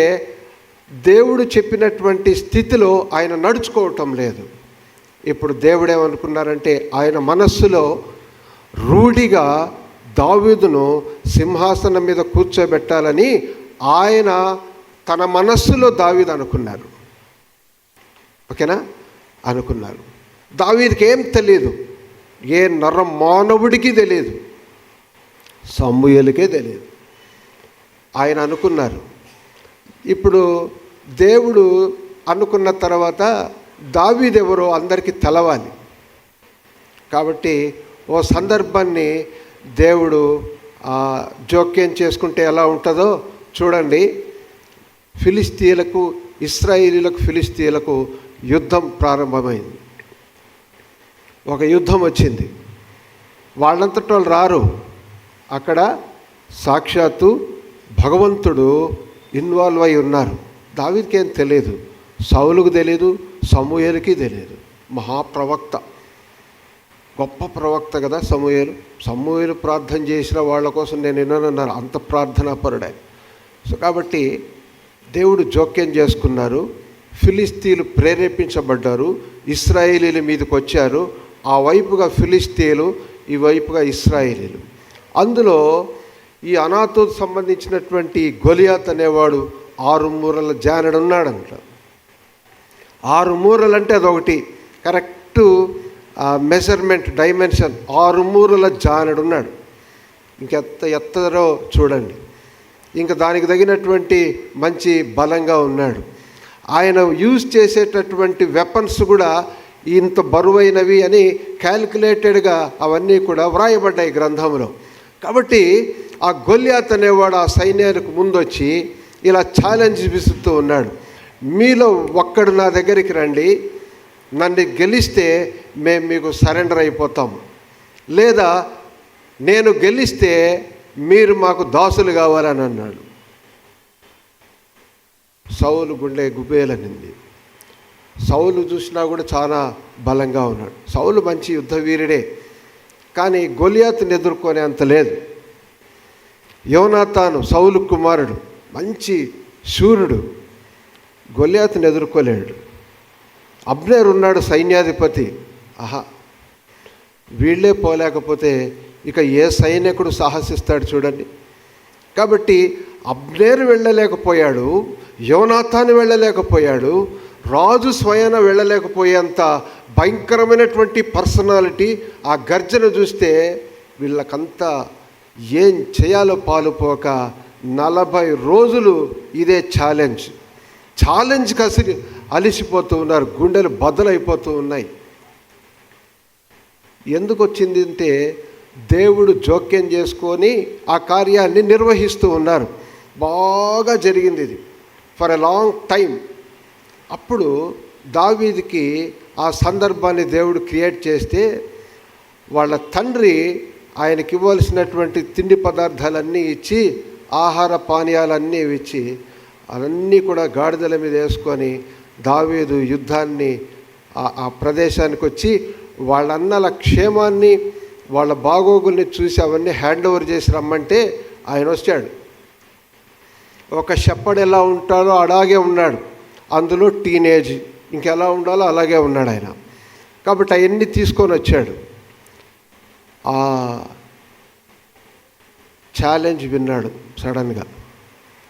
దేవుడు చెప్పినటువంటి స్థితిలో ఆయన నడుచుకోవటం లేదు. ఇప్పుడు దేవుడు ఏమనుకున్నారంటే ఆయన మనస్సులో రూఢిగా దావీదును సింహాసనం మీద కూర్చోబెట్టాలని ఆయన తన మనస్సులో దావీదు అనుకున్నారు. ఓకేనా? అనుకున్నారు. దావీదుకి ఏం తెలియదు, ఏ మానవుడికి తెలియదు, సమూయేలుకే తెలియదు. ఆయన అనుకున్నారు. ఇప్పుడు దేవుడు అనుకున్న తర్వాత దావీదు ఎవరో అందరికీ తెలవాలి. కాబట్టి ఓ సందర్భాన్ని దేవుడు జోక్యం చేసుకుంటే ఎలా ఉంటుందో చూడండి. ఫిలిస్తీయులకు, ఇశ్రాయేలీలకు ఫిలిస్తీయులకు యుద్ధం ప్రారంభమైంది. ఒక యుద్ధం వచ్చింది. వాళ్ళంతట వాళ్ళు రారు. అక్కడ సాక్షాత్తు భగవంతుడు ఇన్వాల్వ్ అయి ఉన్నారు. దావీదుకి ఏం తెలియదు, సౌలుకు తెలియదు, సమూయేలుకి తెలియదు. మహాప్రవక్త, గొప్ప ప్రవక్త కదా సమూయేలు ప్రార్థన చేసిన వాళ్ళ కోసం నేను విన్నానన్నారు. అంత ప్రార్థనాపరుడే. సో కాబట్టి దేవుడు జోక్యం చేసుకున్నారు. ఫిలిస్తీన్లు ప్రేరేపించబడ్డారు, ఇశ్రాయేలీల మీదకి వచ్చారు. ఆ వైపుగా ఫిలిస్తీన్లు, ఈ వైపుగా ఇశ్రాయేలీలు. అందులో ఈ అనాతోకు సంబంధించినటువంటి గొలియాత్ అనేవాడు 6 మూరల జానెడు ఉన్నాడంట. 6 మూరలు అంటే అదొకటి కరెక్టు మెజర్మెంట్ డైమెన్షన్. 6 మూరల జానెడు ఉన్నాడు. ఇంకెంత ఎత్తరో చూడండి. ఇంకా దానికి తగినటువంటి మంచి బలంగా ఉన్నాడు. ఆయన యూజ్ చేసేటటువంటి వెపన్స్ కూడా ఇంత బరువైనవి అని క్యాల్కులేటెడ్గా అవన్నీ కూడా వ్రాయబడ్డాయి గ్రంథంలో. కాబట్టి ఆ గొల్యాత్ అనేవాడు ఆ సైన్యానికి ముందొచ్చి ఇలా ఛాలెంజ్ విసురుతూ ఉన్నాడు. మీలో ఒక్కడు నా దగ్గరికి రండి, నన్ను గెలిస్తే మేము మీకు సరెండర్ అయిపోతాం, లేదా నేను గెలిస్తే మీరు మాకు దాసులు కావాలని అన్నాడు. సౌలు గుండె గుబేలనింది. సౌలు చూసినా కూడా చాలా బలంగా ఉన్నాడు. సౌలు మంచి యుద్ధ వీరుడే, కానీ గొలియాతుని ఎదుర్కొనే అంత లేదు. యోనాతాను సౌలు కుమారుడు, మంచి శూరుడు, గొలియాతుని ఎదుర్కోలేడు. అబ్నేర్ ఉన్నాడు సైన్యాధిపతి. వీళ్ళే పోలేకపోతే ఇక ఏ సైనికుడు సాహసిస్తాడు చూడండి. కాబట్టి అబ్నేరు వెళ్ళలేకపోయాడు, యోనాతాను వెళ్ళలేకపోయాడు, రాజు స్వయాన వెళ్ళలేకపోయేంత భయంకరమైనటువంటి పర్సనాలిటీ. ఆ గర్జన చూస్తే వీళ్ళకంతా ఏం చేయాలో పాలుపోక 40 రోజులు ఇదే ఛాలెంజ్ కసిరి అలిసిపోతూ ఉన్నారు. గుండెలు బద్దలైపోతూ ఉన్నాయి. ఎందుకు వచ్చింది అంటే దేవుడు జోక్యం చేసుకొని ఆ కార్యాన్ని నిర్వహిస్తూ ఉన్నారు. బాగా జరిగింది ఇది ఫర్ ఎ లాంగ్ టైం. అప్పుడు దావీదుకి ఆ సందర్భాన్ని దేవుడు క్రియేట్ చేస్తే వాళ్ళ తండ్రి ఆయనకి ఇవ్వాల్సినటువంటి తిండి పదార్థాలన్నీ ఇచ్చి, ఆహార పానీయాలన్నీ ఇచ్చి, అవన్నీ కూడా గాడిదల మీద వేసుకొని దావీదు యుద్ధాన్ని ఆ ప్రదేశానికి వచ్చి వాళ్ళన్నల క్షేమాన్ని, వాళ్ళ బాగోగుల్ని చూసి అవన్నీ హ్యాండ్ ఓవర్ చేసి రమ్మంటే ఆయన వచ్చాడు. ఒక షెపర్డ్ ఎలా ఉంటాడో అలాగే ఉన్నాడు. అందులో టీనేజ్ ఇంకెలా ఉండాలో అలాగే ఉన్నాడు ఆయన. కాబట్టి అవన్నీ తీసుకొని వచ్చాడు. ఆ ఛాలెంజ్ విన్నాడు. సడన్గా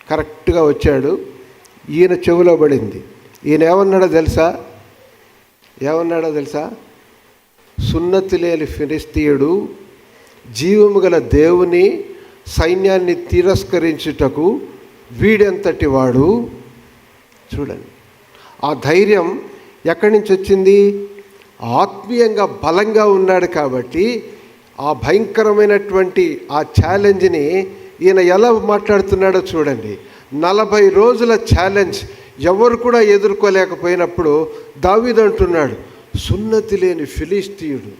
కరెక్ట్గా వచ్చాడు. ఈయన చెవిలో పడింది. ఈయన ఏమన్నాడో తెలుసా? సున్నతి లేని ఫిలిస్తీయుడు జీవము గల దేవుని సైన్యాన్ని తిరస్కరించుటకు వీడెంతటి వాడు. చూడండి, ఆ ధైర్యం ఎక్కడి నుంచి వచ్చింది? ఆత్మీయంగా బలంగా ఉన్నాడు కాబట్టి ఆ భయంకరమైనటువంటి ఆ ఛాలెంజ్ని ఈయన ఎలా మాట్లాడుతున్నాడో చూడండి. 40 రోజుల ఛాలెంజ్ ఎవరు కూడా ఎదుర్కోలేకపోయినప్పుడు దావీదు అంటున్నాడు, సున్నతి లేని ఫిలిస్తీయుడు.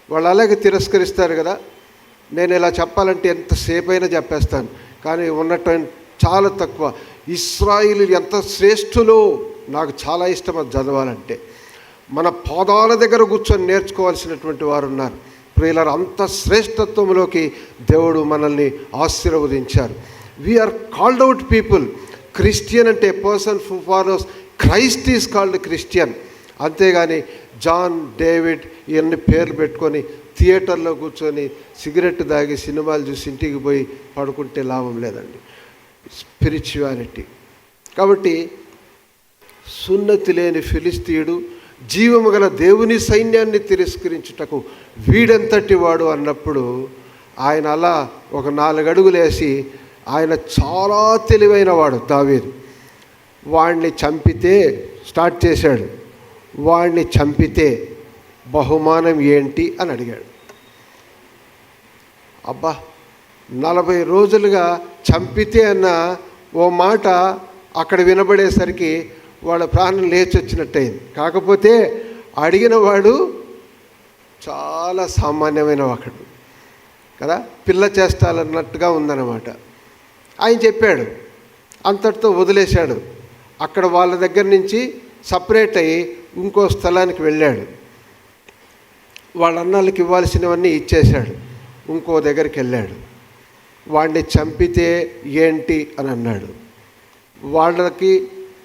వాళ్ళు అలాగే తిరస్కరిస్తారు కదా. నేను ఇలా చెప్పాలంటే ఎంతసేపు అయినా చెప్పేస్తాను, కానీ ఉన్నట్టు చాలా తక్కువ. ఇశ్రాయేలీయులు ఎంత శ్రేష్ఠులో నాకు చాలా ఇష్టం అది చదవాలంటే. మన పాదాల దగ్గర కూర్చొని నేర్చుకోవాల్సినటువంటి వారు ఉన్నారు. ప్రియులారా, అంత శ్రేష్ఠత్వంలోకి దేవుడు మనల్ని ఆశీర్వదించారు. We are called out people. Christian అంటే person who follows Christ is called Christian. అంతేగాని జాన్, డేవిడ్ ఇవన్నీ పేర్లు పెట్టుకొని థియేటర్లో కూర్చొని సిగరెట్ తాగి సినిమాలు చూసి ఇంటికి పోయి పడుకుంటే లాభం లేదండి. స్పిరిచువాలిటీ. కాబట్టి సున్నతి లేని ఫిలిస్తీయుడు జీవము గల దేవుని సైన్యాన్ని తిరస్కరించుటకు వీడెంతటి వాడు అన్నప్పుడు ఆయన అలా ఒక 4 అడుగులేసి, ఆయన చాలా తెలివైన వాడు దావీదు. వాణ్ణి చంపితే స్టార్ట్ చేశాడు. వాణ్ణి చంపితే బహుమానం ఏంటి అని అడిగాడు. అబ్బా, 40 రోజులుగా చంపితే అన్న ఓ మాట అక్కడ వినబడేసరికి వాళ్ళ ప్రాణం లేచి వచ్చినట్టయింది. కాకపోతే అడిగిన వాడు చాలా సామాన్యమైన ఒకడు కదా, పిల్ల చేస్తాలన్నట్టుగా ఉందన్నమాట. ఆయన చెప్పాడు, అంతటితో వదిలేశాడు. అక్కడ వాళ్ళ దగ్గర నుంచి సపరేట్ అయ్యి ఇంకో స్థలానికి వెళ్ళాడు. వాళ్ళ అన్నలకి ఇవ్వాల్సినవన్నీ ఇచ్చేశాడు. ఇంకో దగ్గరికి వెళ్ళాడు. వాడిని చంపితే ఏంటి అని అన్నాడు.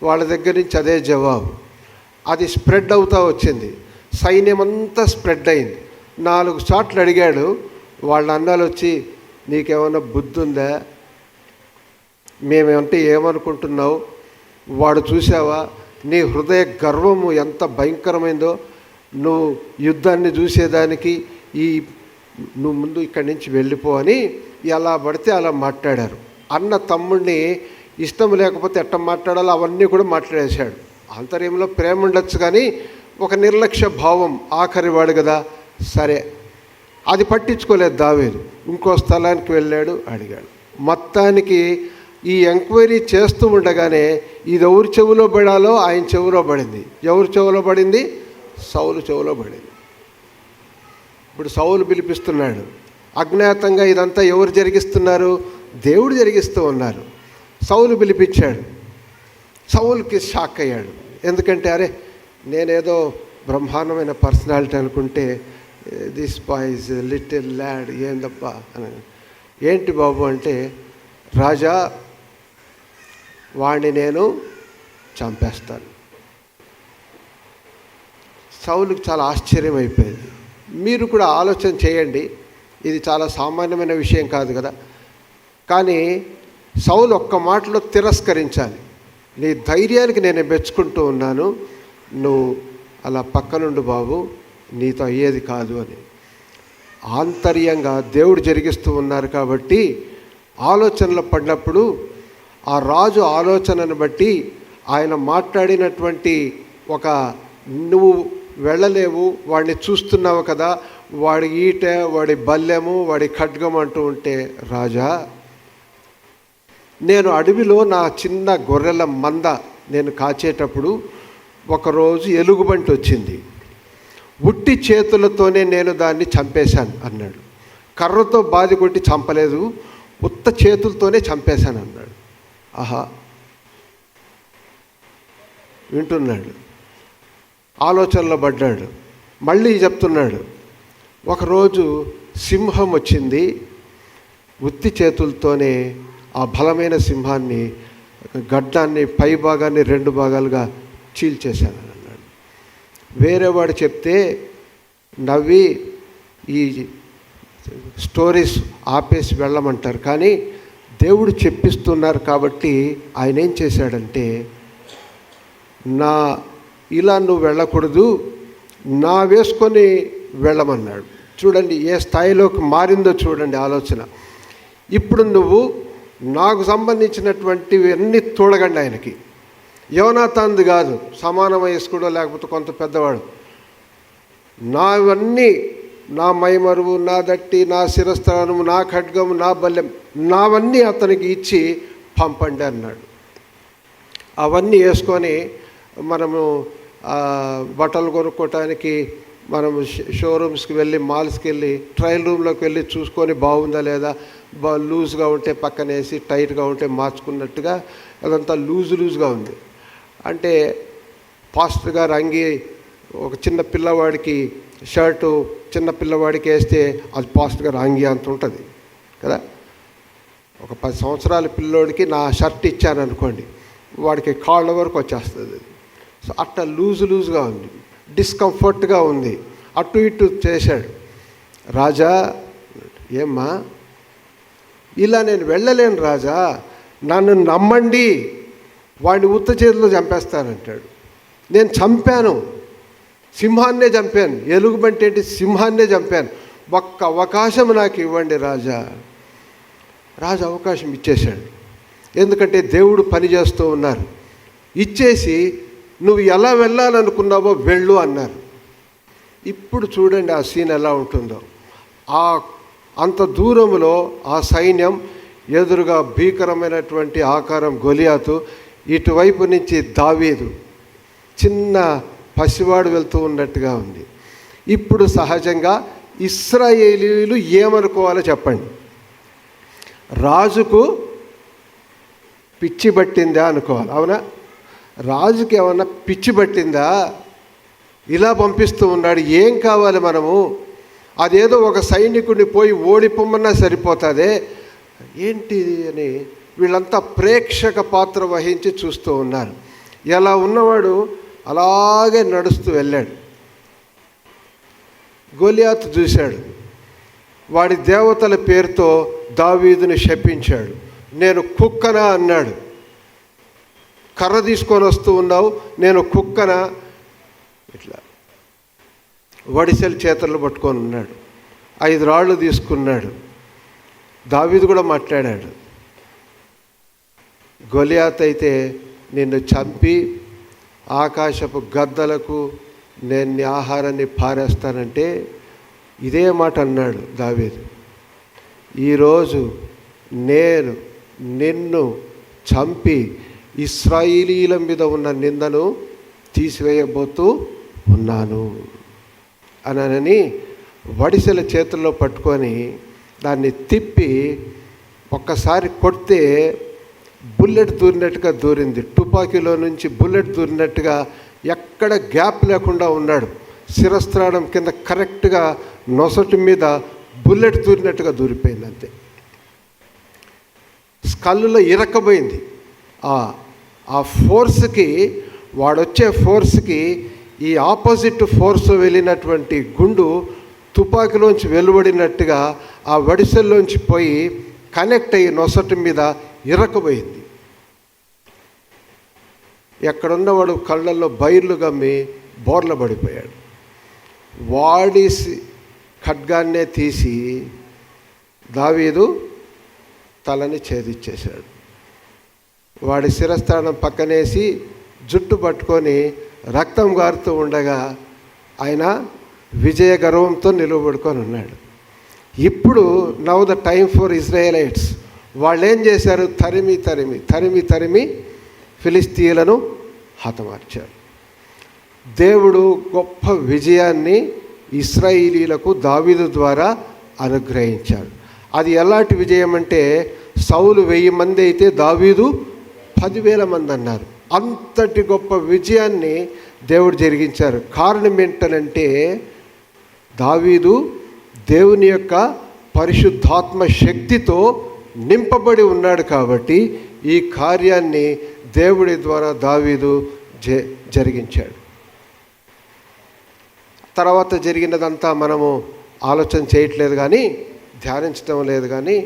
వాళ్ళ దగ్గర నుంచి అదే జవాబు. అది స్ప్రెడ్ అవుతూ వచ్చింది. సైన్యమంతా స్ప్రెడ్ అయింది. 4 చోట్ల అడిగాడు. వాళ్ళ అన్నాలు వచ్చి, నీకేమన్నా బుద్ధి ఉందా? మేమేమంటే ఏమనుకుంటున్నావు? వాడు చూసావా? నీ హృదయ గర్వము ఎంత భయంకరమైందో. నువ్వు యుద్ధాన్ని చూసేదానికి నువ్వు ముందు ఇక్కడి నుంచి వెళ్ళిపో అని ఎలా పడితే అలా మాట్లాడారు. అన్న తమ్ముడిని ఇష్టం లేకపోతే ఎట్ట మాట్లాడాలో అవన్నీ కూడా మాట్లాడేశాడు. ఆంతర్యంలో ప్రేమ ఉండొచ్చు, కానీ ఒక నిర్లక్ష్య భావం. ఆఖరివాడు కదా, సరే అది పట్టించుకోలేదు దావీదు. ఇంకో స్థలానికి వెళ్ళాడు, అడిగాడు. మొత్తానికి ఈ ఎంక్వైరీ చేస్తూ ఉండగానే ఇది ఎవరి చెవిలో పడాలో ఆయన చెవిలో పడింది. ఎవరి చెవిలో పడింది? సౌలు చెవిలో పడింది. ఇప్పుడు సౌలు పిలిపిస్తున్నాడు. అజ్ఞాతంగా ఇదంతా ఎవరు జరిగిస్తున్నారు? దేవుడు జరిగిస్తూ ఉన్నారు. సౌలు పిలిపించాడు. సౌలుకి షాక్ అయ్యాడు. ఎందుకంటే అరే, నేనేదో బ్రహ్మాండమైన పర్సనాలిటీ అనుకుంటే this boy is little lad, ఏందప్ప అని. ఏంటి బాబు అంటే, రాజా వాడిని నేను చంపేస్తాను. సౌలుకి చాలా ఆశ్చర్యం అయిపోయింది. మీరు కూడా ఆలోచన చేయండి, ఇది చాలా సామాన్యమైన విషయం కాదు కదా. కానీ సౌలు ఒక్క మాటలో తిరస్కరించాలి. నీ ధైర్యానికి నేను మెచ్చుకుంటూ ఉన్నాను, నువ్వు అలా పక్కనుండు బాబు, నీతో అయ్యేది కాదు అని. ఆంతర్యంగా దేవుడు జరిగిస్తూ ఉన్నారు కాబట్టి ఆలోచనలు పడినప్పుడు ఆ రాజు ఆలోచనను బట్టి ఆయన మాట్లాడినటువంటి ఒక, నువ్వు వెళ్ళలేవు, వాడిని చూస్తున్నావు కదా, వాడి ఈట, వాడి బల్లెము, వాడి ఖడ్గం అంటూ ఉంటే, రాజా నేను అడవిలో నా చిన్న గొర్రెల మంద నేను కాచేటప్పుడు ఒకరోజు ఎలుగుబంటి వచ్చింది. ఉట్టి చేతులతోనే నేను దాన్ని చంపేశాను అన్నాడు. కర్రతో బాది కొట్టి చంపలేదు, ఉత్త చేతులతోనే చంపేశాను అన్నాడు. ఆహా, వింటున్నాడు, ఆలోచనలో పడ్డాడు. మళ్ళీ చెప్తున్నాడు, ఒకరోజు సింహం వచ్చింది, ఉత్తి చేతులతోనే ఆ బలమైన సింహాన్ని గడ్డాన్ని పై భాగాన్ని 2 భాగాలుగా చీల్చేశాను అన్నాడు. వేరేవాడు చెప్తే నవ్వి ఈ స్టోరీస్ ఆపేసి వెళ్ళమంటారు. కానీ దేవుడు చెప్పిస్తున్నారు కాబట్టి ఆయన ఏం చేశాడంటే, ఇలా నువ్వు వెళ్ళకూడదు, నా వేసుకొని వెళ్ళమన్నాడు. చూడండి ఏ స్థాయిలోకి మారిందో చూడండి ఆలోచన. ఇప్పుడు నువ్వు నాకు సంబంధించినటువంటివి అన్నీ తోడగండి ఆయనకి. యోనాతాన్ది కాదు, సమాన వయస్కుడో లేకపోతే కొంత పెద్దవాడు, నావన్నీ, నా మైమరువు, నా దట్టి, నా శిరస్థానము, నా ఖడ్గము, నా బల్లెం, నావన్నీ అతనికి ఇచ్చి పంపండి అన్నాడు. అవన్నీ వేసుకొని మనము బట్టలు కొనుక్కోవటానికి మనము షోరూమ్స్కి వెళ్ళి, మాల్స్కి వెళ్ళి, ట్రయల్ రూమ్లోకి వెళ్ళి చూసుకొని బాగుందా లేదా, లూజ్గా ఉంటే పక్కనేసి, టైట్గా ఉంటే మార్చుకున్నట్టుగా అదంతా లూజ్గా ఉంది. అంటే పాస్టర్ గారు అంగి ఒక చిన్న పిల్లవాడికి షర్టు చిన్న పిల్లవాడికి వేస్తే అది పాస్టర్ గారు అంగి అంత ఉంటుంది కదా. ఒక 10 సంవత్సరాల పిల్లోడికి నా షర్ట్ ఇచ్చాను అనుకోండి, వాడికి కాళ్ళ వరకు వచ్చేస్తుంది. సో అట్లా లూజ్గా ఉంది, డిస్కంఫర్ట్గా ఉంది. అటు ఇటు చేశాడు. రాజా, ఏమ్మా ఇలా నేను వెళ్ళలేను రాజా, నన్ను నమ్మండి, వాడిని ఉత్త చేతిలో చంపేస్తానంటాడు. నేను చంపాను, సింహాన్నే చంపాను, ఎలుగుబంటి ఏంటి, సింహాన్నే చంపాను, ఒక్క అవకాశం నాకు ఇవ్వండి రాజా. రాజు అవకాశం ఇచ్చేశాడు. ఎందుకంటే దేవుడు పని చేస్తూ ఉన్నారు. ఇచ్చేసి నువ్వు ఎలా వెళ్ళాలనుకున్నావో వెళ్ళు అన్నారు. ఇప్పుడు చూడండి ఆ సీన్ ఎలా ఉంటుందో. అంత దూరంలో ఆ సైన్యం, ఎదురుగా భీకరమైనటువంటి ఆకారం గొలియాతు, ఇటువైపు నుంచి దావీదు, చిన్న పసివాడు వెళ్తూ ఉన్నట్టుగా ఉంది. ఇప్పుడు సహజంగా ఇశ్రాయేలీయులు ఏమనుకోవాలో చెప్పండి. రాజుకు పిచ్చి పట్టిందా అనుకోవాలి, అవునా? రాజుకి ఏమన్నా పిచ్చి పట్టిందా? ఇలా పంపిస్తూ ఉన్నాడు, ఏం కావాలి మనము? అదేదో ఒక సైనికుడిని పోయి ఓడిపోమన్నా సరిపోతుందే, ఏంటి అని వీళ్ళంతా ప్రేక్షక పాత్ర వహించి చూస్తూ ఉన్నారు. ఎలా ఉన్నవాడు అలాగే నడుస్తూ వెళ్ళాడు. గొలియాతు చూశాడు. వాడి దేవతల పేరుతో దావీదుని శపించాడు. నేను కుక్కనా అన్నాడు. కర్ర తీసుకొని వస్తూ ఉన్నావు, నేను కుక్కనా? ఇట్లా వడిసెలు చేతుల్లో పట్టుకొని ఉన్నాడు. 5 రాళ్ళు తీసుకున్నాడు. దావీదు కూడా మాట్లాడాడు. గొలియాత్ అయితే నిన్ను చంపి ఆకాశపు గద్దలకు నేను నీ ఆహారాన్ని పారేస్తానంటే ఇదే మాట అన్నాడు దావీదు. ఈరోజు నేను నిన్ను చంపి ఇశ్రాయేలీల మీద ఉన్న నిందను తీసివేయబోతూ ఉన్నాను అనని వడిసెల చేతుల్లో పట్టుకొని దాన్ని తిప్పి ఒక్కసారి కొడితే బుల్లెట్ దూరినట్టుగా దూరింది. తుపాకీలో నుంచి బుల్లెట్ దూరినట్టుగా ఎక్కడ గ్యాప్ లేకుండా ఉన్నాడు. శిరస్త్రాణం కింద కరెక్ట్గా నొసటి మీద బుల్లెట్ దూరినట్టుగా దూరిపోయింది. అంతే, స్కల్లులో ఇరక్కబోయింది. ఆ ఫోర్స్కి, వాడొచ్చే ఫోర్స్కి ఈ ఆపోజిట్ ఫోర్స్ వెళ్ళినటువంటి గుండు తుపాకీలోంచి వెలువడినట్టుగా ఆ వడిసెల్లోంచి పోయి కనెక్ట్ అయ్యి నొసటి మీద ఇరక్కబోయింది. ఎక్కడున్నవాడు కళ్ళల్లో బైర్లు గమ్మి బోర్ల పడిపోయాడు. వాడి ఖడ్గాన్నే తీసి దావీదు తలని ఛేదించేశాడు. వాడి శిరస్థానం పక్కనేసి జుట్టు పట్టుకొని రక్తం గారుతూ ఉండగా ఆయన విజయ గర్వంతో నిలబడుకొని ఉన్నాడు. ఇప్పుడు now the time for Israelites. వాళ్ళు ఏం చేశారు? తరిమి తరిమి తరిమి తరిమి ఫిలిస్తీయులను హతమార్చారు. దేవుడు గొప్ప విజయాన్ని ఇశ్రాయేలీలకు దావీదు ద్వారా అనుగ్రహించాడు. అది ఎలాంటి విజయం అంటే, సౌలు 1000 మంది అయితే దావీదు 10,000 మంది అన్నారు. అంతటి గొప్ప విజయాన్ని దేవుడు జరిగించారు. కారణం ఏంటనంటే, దావీదు దేవుని యొక్క పరిశుద్ధాత్మ శక్తితో నింపబడి ఉన్నాడు కాబట్టి ఈ కార్యాన్ని దేవుడి ద్వారా దావీదు జరిగించాడు. తర్వాత జరిగినదంతా మనము ఆలోచన చేయట్లేదు కానీ, ధ్యానించడం లేదు కానీ,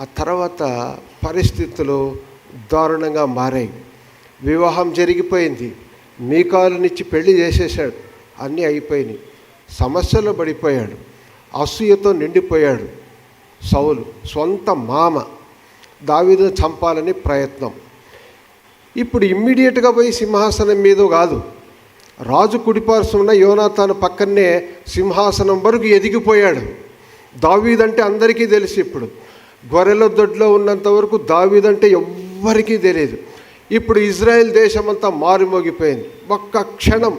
ఆ తర్వాత పరిస్థితులు దారుణంగా మారాయి. వివాహం జరిగిపోయింది. మీకాలునిచ్చి పెళ్లి చేసేసాడు. అన్నీ అయిపోయినాయి. సమస్యలో పడిపోయాడు. అసూయతో నిండిపోయాడు. సౌలు సొంత మామ దావీదును చంపాలని ప్రయత్నం. ఇప్పుడు ఇమ్మీడియట్గా పోయి సింహాసనం మీద కాదు, రాజు కుడిపార్శ్వన యోనాతాను పక్కనే సింహాసనం వరకు ఎదిగిపోయాడు. దావీదంటే అందరికీ తెలుసు. ఇప్పుడు గొర్రెల దొడ్లో ఉన్నంత వరకు దావీదంటే ఎవ్వరికీ తెలియదు. ఇప్పుడు ఇజ్రాయెల్ దేశమంతా మారుమోగిపోయింది. ఒక్క క్షణం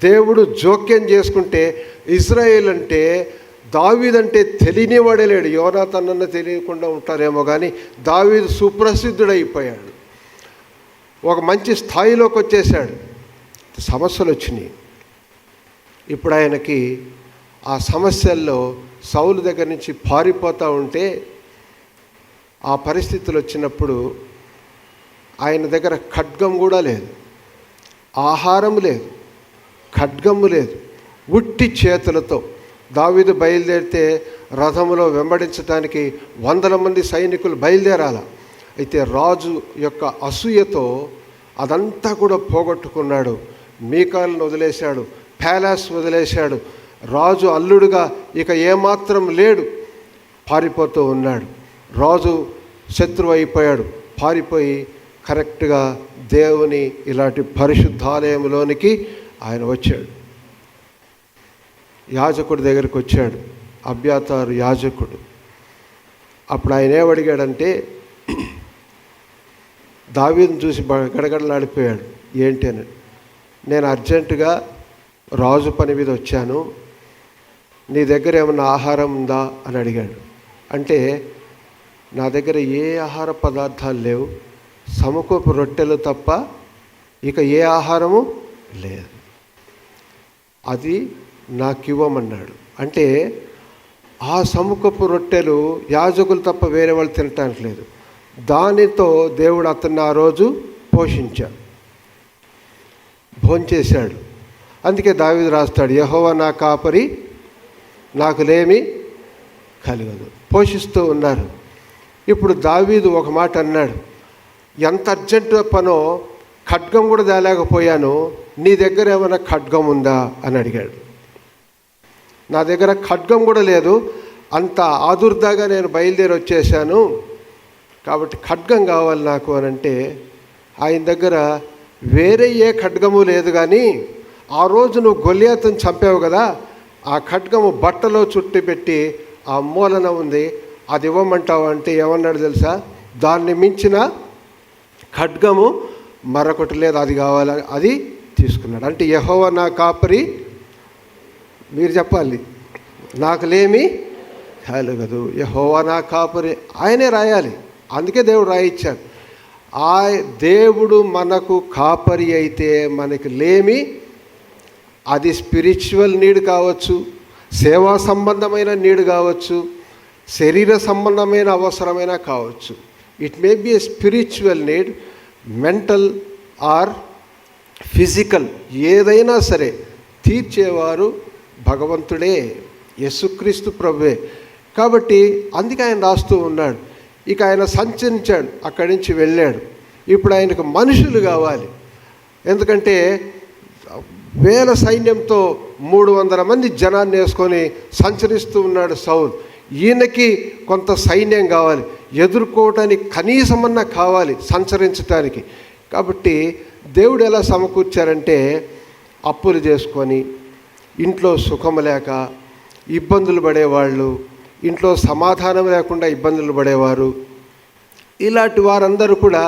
దేవుడు జోక్యం చేసుకుంటే ఇజ్రాయేల్ అంటే, దావీదంటే తెలియనివాడే లేడు. యోనాతానన్న తెలియకుండా ఉంటారేమో కానీ దావీదు సుప్రసిద్ధుడైపోయాడు. ఒక మంచి స్థాయిలోకి వచ్చేసాడు. సమస్యలు వచ్చినాయి. ఇప్పుడు ఆయనకి ఆ సమస్యల్లో సౌలు దగ్గర నుంచి పారిపోతూ ఉంటే, ఆ పరిస్థితులు వచ్చినప్పుడు ఆయన దగ్గర ఖడ్గం కూడా లేదు, ఆహారం లేదు, ఖడ్గము లేదు. ఉట్టి చేతులతో దావీదు బయలుదేరితే రథములో వెంబడించడానికి 100 మంది సైనికులు బయలుదేరాల. అయితే రాజు యొక్క అసూయతో అదంతా కూడా పోగొట్టుకున్నాడు. మీకాలును వదిలేశాడు, ప్యాలెస్ వదిలేశాడు. రాజు అల్లుడుగా ఇక ఏమాత్రం లేడు. పారిపోతూ ఉన్నాడు. రాజు శత్రువు అయిపోయాడు. పారిపోయి కరెక్ట్గా దేవుని ఇలాంటి పరిశుద్ధాలయంలోనికి ఆయన వచ్చాడు. యాజకుడి దగ్గరికి వచ్చాడు. అబ్యాతారు యాజకుడు. అప్పుడు ఆయన ఏమడిగాడంటే, దావీదును చూసి గడగడలాడిపోయాడు. ఏంటి అని. నేను అర్జెంటుగా రాజు పని మీద వచ్చాను, నీ దగ్గర ఏమన్నా ఆహారం ఉందా అని అడిగాడు. అంటే నా దగ్గర ఏ ఆహార పదార్థాలు లేవు, సమకూపు రొట్టెలు తప్ప ఇక ఏ ఆహారము లేదు, అది నాకు ఇవ్వమన్నాడు. అంటే ఆ సమకూపు రొట్టెలు యాజకులు తప్ప వేరే వాళ్ళు తినటానికి లేదు. దానితో దేవుడు అతన్ని ఆ రోజు పోషించాడు, భోంచేశాడు. అందుకే దావీదు రాస్తాడు, యెహోవా నా కాపరి, నాకు లేమి కలగదు. పోషిస్తూ ఉన్నారు. ఇప్పుడు దావీదు ఒక మాట అన్నాడు, ఎంత అర్జెంటు పనో ఖడ్గం కూడా తేలేకపోయాను, నీ దగ్గర ఏమైనా ఖడ్గం ఉందా అని అడిగాడు. నా దగ్గర ఖడ్గం కూడా లేదు, అంత ఆదుర్దాగా నేను బయలుదేరి వచ్చేసాను, కాబట్టి ఖడ్గం కావాలి నాకు అని అంటే, ఆయన దగ్గర వేరే ఏ ఖడ్గము లేదు, కానీ ఆ రోజు నువ్వు గొల్లియాతుని చంపావు కదా, ఆ ఖడ్గము బట్టలో చుట్టి పెట్టి ఆ మూలన ఉంది, అది ఇవ్వమంటావు అంటే ఏమన్నాడు తెలుసా? దాన్ని మించిన ఖడ్గము మరొకటి లేదు, అది కావాలని అది తీసుకున్నాడు. అంటే యెహోవా నా కాపరి, మీరు చెప్పాలి, నాకు లేమి కలగదు. యెహోవా నా కాపరి, ఆయనే రాయాలి, అందుకే దేవుడు రాయిచ్చాడు. దేవుడు మనకు కాపరి అయితే మనకి లేమి, అది స్పిరిచువల్ నీడ్ కావచ్చు, సేవా సంబంధమైన నీడ్ కావచ్చు, శరీర సంబంధమైన అవసరమైన కావచ్చు. It may be a spiritual need, mental are physical, ఏదైనా సరే తీర్చేవారు భగవంతుడే, యేసుక్రీస్తు ప్రభువే. కాబట్టి అందుకే ఆయన రాస్తూ ఉన్నాడు. ఇక ఆయన సంచరించాడు, అక్కడి నుంచి వెళ్ళాడు. ఇప్పుడు ఆయనకు మనుషులు కావాలి, ఎందుకంటే వేల సైన్యంతో 300 మంది జనాన్ని వేసుకొని సంచరిస్తూ ఉన్నాడు సౌలు. ఈయనకి కొంత సైన్యం కావాలి, ఎదుర్కోవటానికి కనీసమన్నా కావాలి సంచరించటానికి. కాబట్టి దేవుడు ఎలా సమకూర్చారంటే, అప్పులు చేసుకొని ఇంట్లో సుఖం లేక ఇబ్బందులు పడేవాళ్ళు, ఇంట్లో సమాధానం లేకుండా ఇబ్బందులు పడేవారు, ఇలాంటి వారందరూ కూడా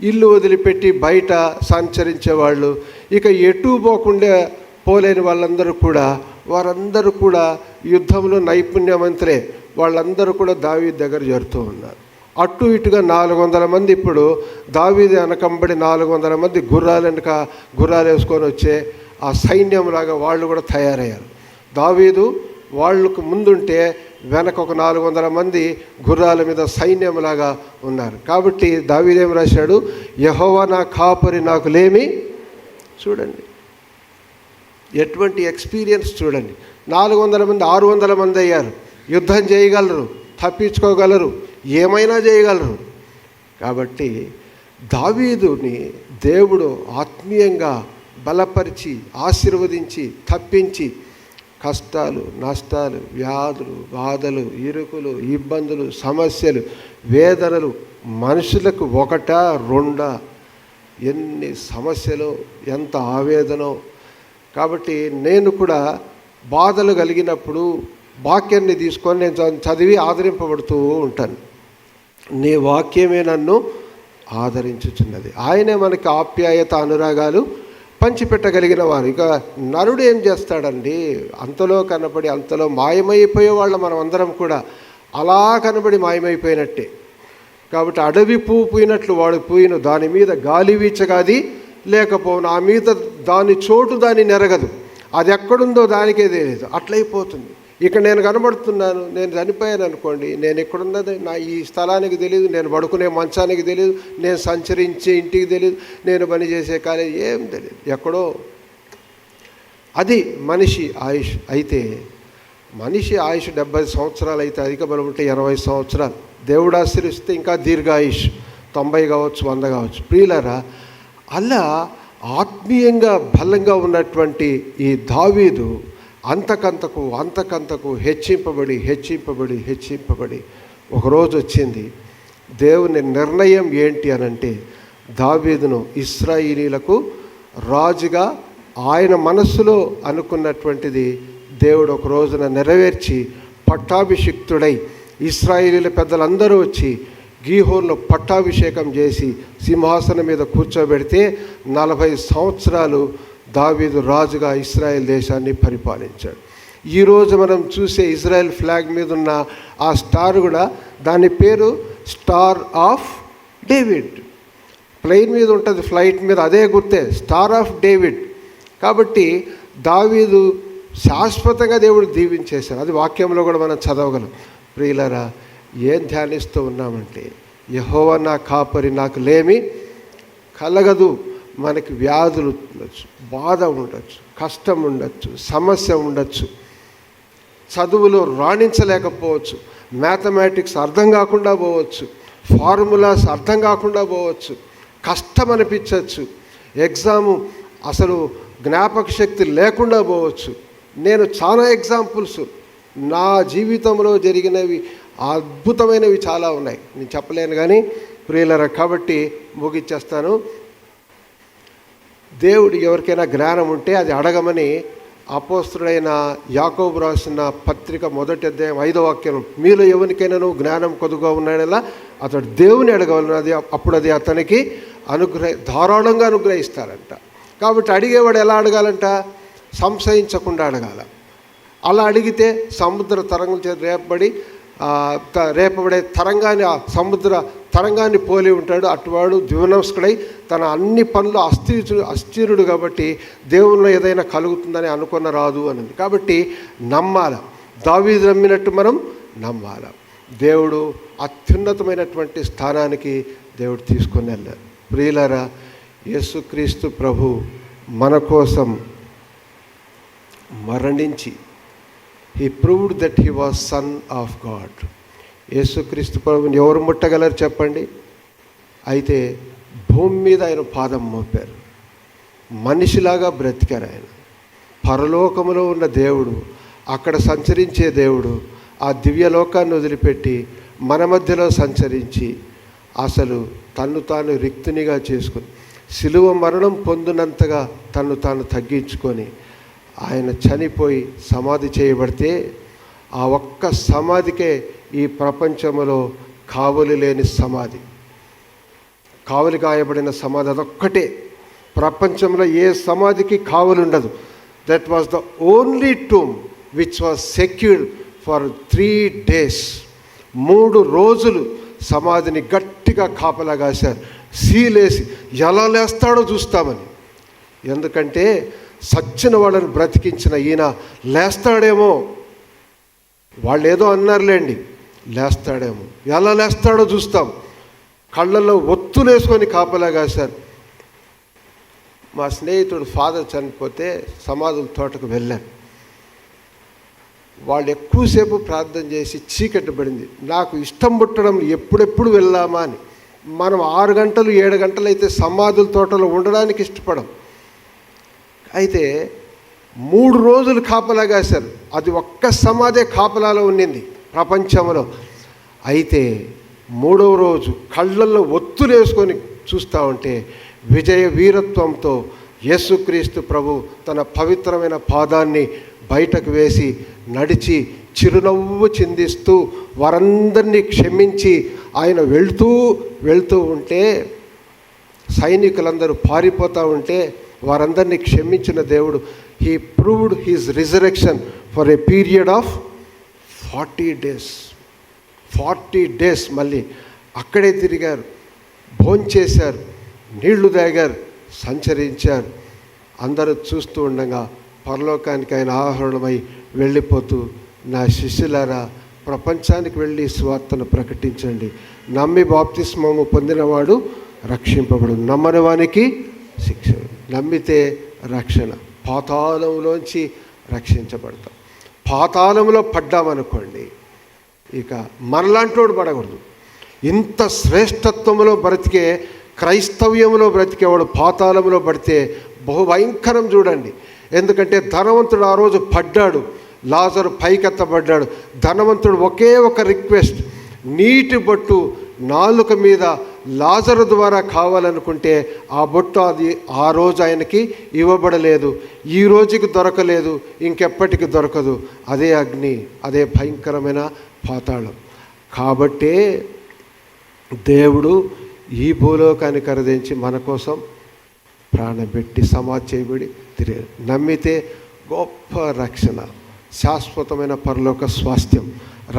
ఇల్లు వదిలిపెట్టి బయట సంచరించేవాళ్ళు, ఇక ఎటు పోకుండా పోలేని వాళ్ళందరూ కూడా, వారందరూ కూడా యుద్ధంలో నైపుణ్యవంతులే, వాళ్ళందరూ కూడా దావీదు దగ్గర చేరుతూ ఉన్నారు. అటు ఇటుగా 400 మంది, ఇప్పుడు దావీదు వెనకంబడి 400 మంది గుర్రాలు వేసుకొని వచ్చే ఆ సైన్యంలాగా వాళ్ళు కూడా తయారయ్యారు. దావీదు వాళ్ళకు ముందుంటే వెనక ఒక 400 మంది గుర్రాల మీద సైన్యంలాగా ఉన్నారు. కాబట్టి దావీదు ఏం రాశాడు? యెహోవా నా కాపరి, నాకు లేమి. చూడండి ఎటువంటి ఎక్స్పీరియన్స్ చూడండి. 400 మంది 600 మంది అయ్యారు. యుద్ధం చేయగలరు, తప్పించుకోగలరు, ఏమైనా చేయగలరు. కాబట్టి దావీదుని దేవుడు ఆత్మీయంగా బలపరిచి ఆశీర్వదించి తప్పించి, కష్టాలు, నష్టాలు, వ్యాధులు, బాధలు, ఇరుకులు, ఇబ్బందులు, సమస్యలు, వేదనలు, మనుషులకు 1, 2 ఎన్ని సమస్యలు, ఎంత ఆవేదనో. కాబట్టి నేను కూడా బాధలు కలిగినప్పుడు వాక్యాన్ని తీసుకొని నేను చదివి ఆదరింపబడుతూ ఉంటాను. నీ వాక్యమే నన్ను ఆదరించుచున్నది. ఆయనే మనకి ఆప్యాయత అనురాగాలు పంచిపెట్టగలిగిన వారు. ఇక నరుడు ఏం చేస్తాడండి? అంతలో కనబడి అంతలో మాయమైపోయే వాళ్ళ మనం అందరం కూడా అలా కనబడి మాయమైపోయినట్టే. కాబట్టి అడవి పువ్వు పూయినట్లు వాడు పూయిను, దాని మీద గాలి వీచగాది లేకపోను, ఆ మీద దాని చోటు దాన్ని నెరగదు, అది ఎక్కడుందో దానికే తెలియదు, అట్లయిపోతుంది. ఇక నేను కనబడుతున్నాను, నేను చనిపోయాను అనుకోండి, నేను ఎక్కడున్నది నా ఈ స్థలానికి తెలియదు, నేను పడుకునే మంచానికి తెలియదు, నేను సంచరించే ఇంటికి తెలియదు, నేను పని చేసే కాలేజీ ఏం తెలియదు, ఎక్కడో. అది మనిషి ఆయుష్. అయితే మనిషి ఆయుష్ 70 సంవత్సరాలు అయితే, అధిక బలం ఉంటే 80 సంవత్సరాలు, దేవుడు ఆశీర్వదిస్తే ఇంకా దీర్ఘాయుష్ 90 కావచ్చు, 100 కావచ్చు. ప్రియులారా, అలా ఆత్మీయంగా బలంగా ఉన్నటువంటి ఈ దావీదు అంతకంతకు హెచ్చింపబడి ఒకరోజు వచ్చింది. దేవుని నిర్ణయం ఏంటి అనంటే, దావీదును ఇశ్రాయేలీలకు రాజుగా ఆయన మనస్సులో అనుకున్నటువంటిది దేవుడు ఒక రోజున నెరవేర్చి పట్టాభిషిక్తుడై ఇశ్రాయేలీల పెద్దలందరూ వచ్చి గీహోన్లో పట్టాభిషేకం చేసి సింహాసనం మీద కూర్చోబెడితే 40 సంవత్సరాలు దావీదు రాజుగా ఇశ్రాయేల్ దేశాన్ని పరిపాలించాడు. ఈరోజు మనం చూసే ఇజ్రాయెల్ ఫ్లాగ్ మీద ఉన్న ఆ స్టార్ కూడా, దాని పేరు స్టార్ ఆఫ్ డేవిడ్. ప్లేన్ మీద ఉంటుంది, ఫ్లైట్ మీద అదే గుర్తే, స్టార్ ఆఫ్ డేవిడ్. కాబట్టి దావీదు శాశ్వతంగా దేవుడు దీవించేశారు. అది వాక్యంలో కూడా మనం చదవగలం. ప్రియులారా, ఏం ధ్యానిస్తూ ఉన్నామంటే, యెహోవా నా కాపరి, నాకు లేమి కలగదు. మనకి వ్యాధులు ఉండొచ్చు, బాధ ఉండొచ్చు, కష్టం ఉండొచ్చు, సమస్య ఉండొచ్చు, చదువులో రాణించలేకపోవచ్చు, మ్యాథమెటిక్స్ అర్థం కాకుండా పోవచ్చు, ఫార్ములాస్ అర్థం కాకుండా పోవచ్చు, కష్టం అనిపించవచ్చు, ఎగ్జాము అసలు జ్ఞాపక శక్తి లేకుండా పోవచ్చు. నేను చాలా ఎగ్జాంపుల్స్ నా జీవితంలో జరిగినవి అద్భుతమైనవి చాలా ఉన్నాయి, నేను చెప్పలేను కానీ ప్రియులరా. కాబట్టి ముగిచ్చేస్తాను. దేవుడు ఎవరికైనా జ్ఞానం ఉంటే అది అడగమని అపోస్తుడైన యాకోబు రాసిన పత్రిక 1వ అధ్యాయం 5వ వాక్యం, మీలో ఎవరికైనా నువ్వు జ్ఞానం కొద్దుగా ఉన్నాడలా అతడు దేవుని అడగవలనది, అప్పుడు అది అతనికి ధారాళంగా అనుగ్రహిస్తారంట. కాబట్టి అడిగేవాడు ఎలా అడగాలంట? సంశయించకుండా అడగాల. అలా అడిగితే సముద్ర తరంగం చేత రేపబడే తరంగాన్ని, ఆ సముద్ర తరంగాన్ని పోలి ఉంటాడు. అటువాడు ద్విమనస్కుడై తన అన్ని పనులు అస్థిరుడు కాబట్టి దేవునిలో ఏదైనా కలుగుతుందని అనుకున్న రాదు అన్నది. కాబట్టి నమ్మాల. దావీదు నమ్మినట్టు మనం నమ్మాల. దేవుడు అత్యున్నతమైనటువంటి స్థానానికి దేవుడు తీసుకొని వెళ్ళారు. ప్రియులారా, యేసుక్రీస్తు ప్రభు మన కోసం మరణించి he proved that he was son of God. యేసుక్రీస్తు ప్రభుని ఎవరు ముట్టగలరు చెప్పండి? అయితే భూమి మీద ఆయన పాదం మోపారు, మనిషిలాగా బ్రతికారు. ఆయన పరలోకములో ఉన్న దేవుడు, అక్కడ సంచరించే దేవుడు ఆ దివ్యలోకాన్ని వదిలిపెట్టి మన మధ్యలో సంచరించి అసలు తన్ను తాను రిక్తునిగా చేసుకుని శిలువ మరణం పొందినంతగా తన్ను తాను తగ్గించుకొని ఆయన చనిపోయి సమాధి చేయబడితే ఆ ఒక్క సమాధికే ఈ ప్రపంచంలో కావలి లేని సమాధి, కావలి గాయబడిన సమాధి అదొక్కటే. ప్రపంచంలో ఏ సమాధికి కావలి ఉండదు. That was the only tomb which was secured for 3 days. 3 రోజులు సమాధిని గట్టిగా కాపలా కాశారు, సీలేసి ఎలా లేస్తాడో చూస్తామని. ఎందుకంటే సచ్చిన వాళ్ళని బ్రతికించిన ఈయన లేస్తాడేమో, వాళ్ళు ఏదో అన్నారులేండి, లేస్తాడేమో, ఎలా లేస్తాడో చూస్తాం. కళ్ళల్లో ఒత్తులేసుకొని కాపలా కాశారు. మా స్నేహితుడు ఫాదర్ చనిపోతే సమాధుల తోటకు వెళ్ళాను. వాళ్ళు ఎక్కువసేపు ప్రార్థన చేసి చీకటి పడింది. నాకు ఇష్టం పుట్టడం ఎప్పుడెప్పుడు వెళ్దామా అని. మనం 6 గంటలు 7 గంటలు అయితే సమాధుల తోటలో ఉండడానికి ఇష్టపడం. అయితే 3 రోజులు కాపలా కాశారు. అది ఒక్క సమాధే కాపలాలో ఉండింది ప్రపంచంలో. అయితే 3వ రోజు కళ్ళల్లో ఒత్తులేసుకొని చూస్తూ ఉంటే విజయ వీరత్వంతో యేసుక్రీస్తు ప్రభు తన పవిత్రమైన పాదాన్ని బయటకు వేసి నడిచి చిరునవ్వు చిందిస్తూ వారందరినీ క్షమించి ఆయన వెళ్తూ ఉంటే, సైనికులందరూ పారిపోతూ ఉంటే వారందరినీ క్షమించిన దేవుడు he proved his resurrection for a period of 40 days. 40 days మళ్ళీ అక్కడే తిరిగారు, భోంచేశారు, నీళ్లు తాగారు, సంచరించారు. అందరూ చూస్తూ ఉండగా పరలోకానికి ఆయన ఆహరణమై వెళ్ళిపోతూ, నా శిష్యులారా ప్రపంచానికి వెళ్ళి సువార్తను ప్రకటించండి, నమ్మి బాప్తిస్మము పొందినవాడు రక్షింపబడు, నమ్మని వానికి శిక్ష. నమ్మితే రక్షణ, పాతాళంలోంచి రక్షించబడతాం. పాతాళంలో పడ్డామనుకోండి, ఇక మనలాంటోడు పడకూడదు. ఇంత శ్రేష్టత్వంలో బ్రతికే, క్రైస్తవ్యంలో బ్రతికేవాడు పాతాళంలో పడితే బహుభయంకరం చూడండి. ఎందుకంటే ధనవంతుడు ఆ రోజు పడ్డాడు, లాజరు పైకెత్తబడ్డాడు. ధనవంతుడు ఒకే ఒక రిక్వెస్ట్, నీటి బొట్టు నాలుక మీద లాజరు ద్వారా కావాలనుకుంటే ఆ బొట్టు అది ఆ రోజు ఆయనకి ఇవ్వబడలేదు, ఈ రోజుకి దొరకలేదు, ఇంకెప్పటికి దొరకదు. అదే అగ్ని, అదే భయంకరమైన పాతాళం. కాబట్టే దేవుడు ఈ భూలోకాన్ని కరదించి మన కోసం ప్రాణం పెట్టి సమాధి చేయబడి తిరిగి నమ్మితే గొప్ప రక్షణ, శాశ్వతమైన పరలోక స్వాస్థ్యం.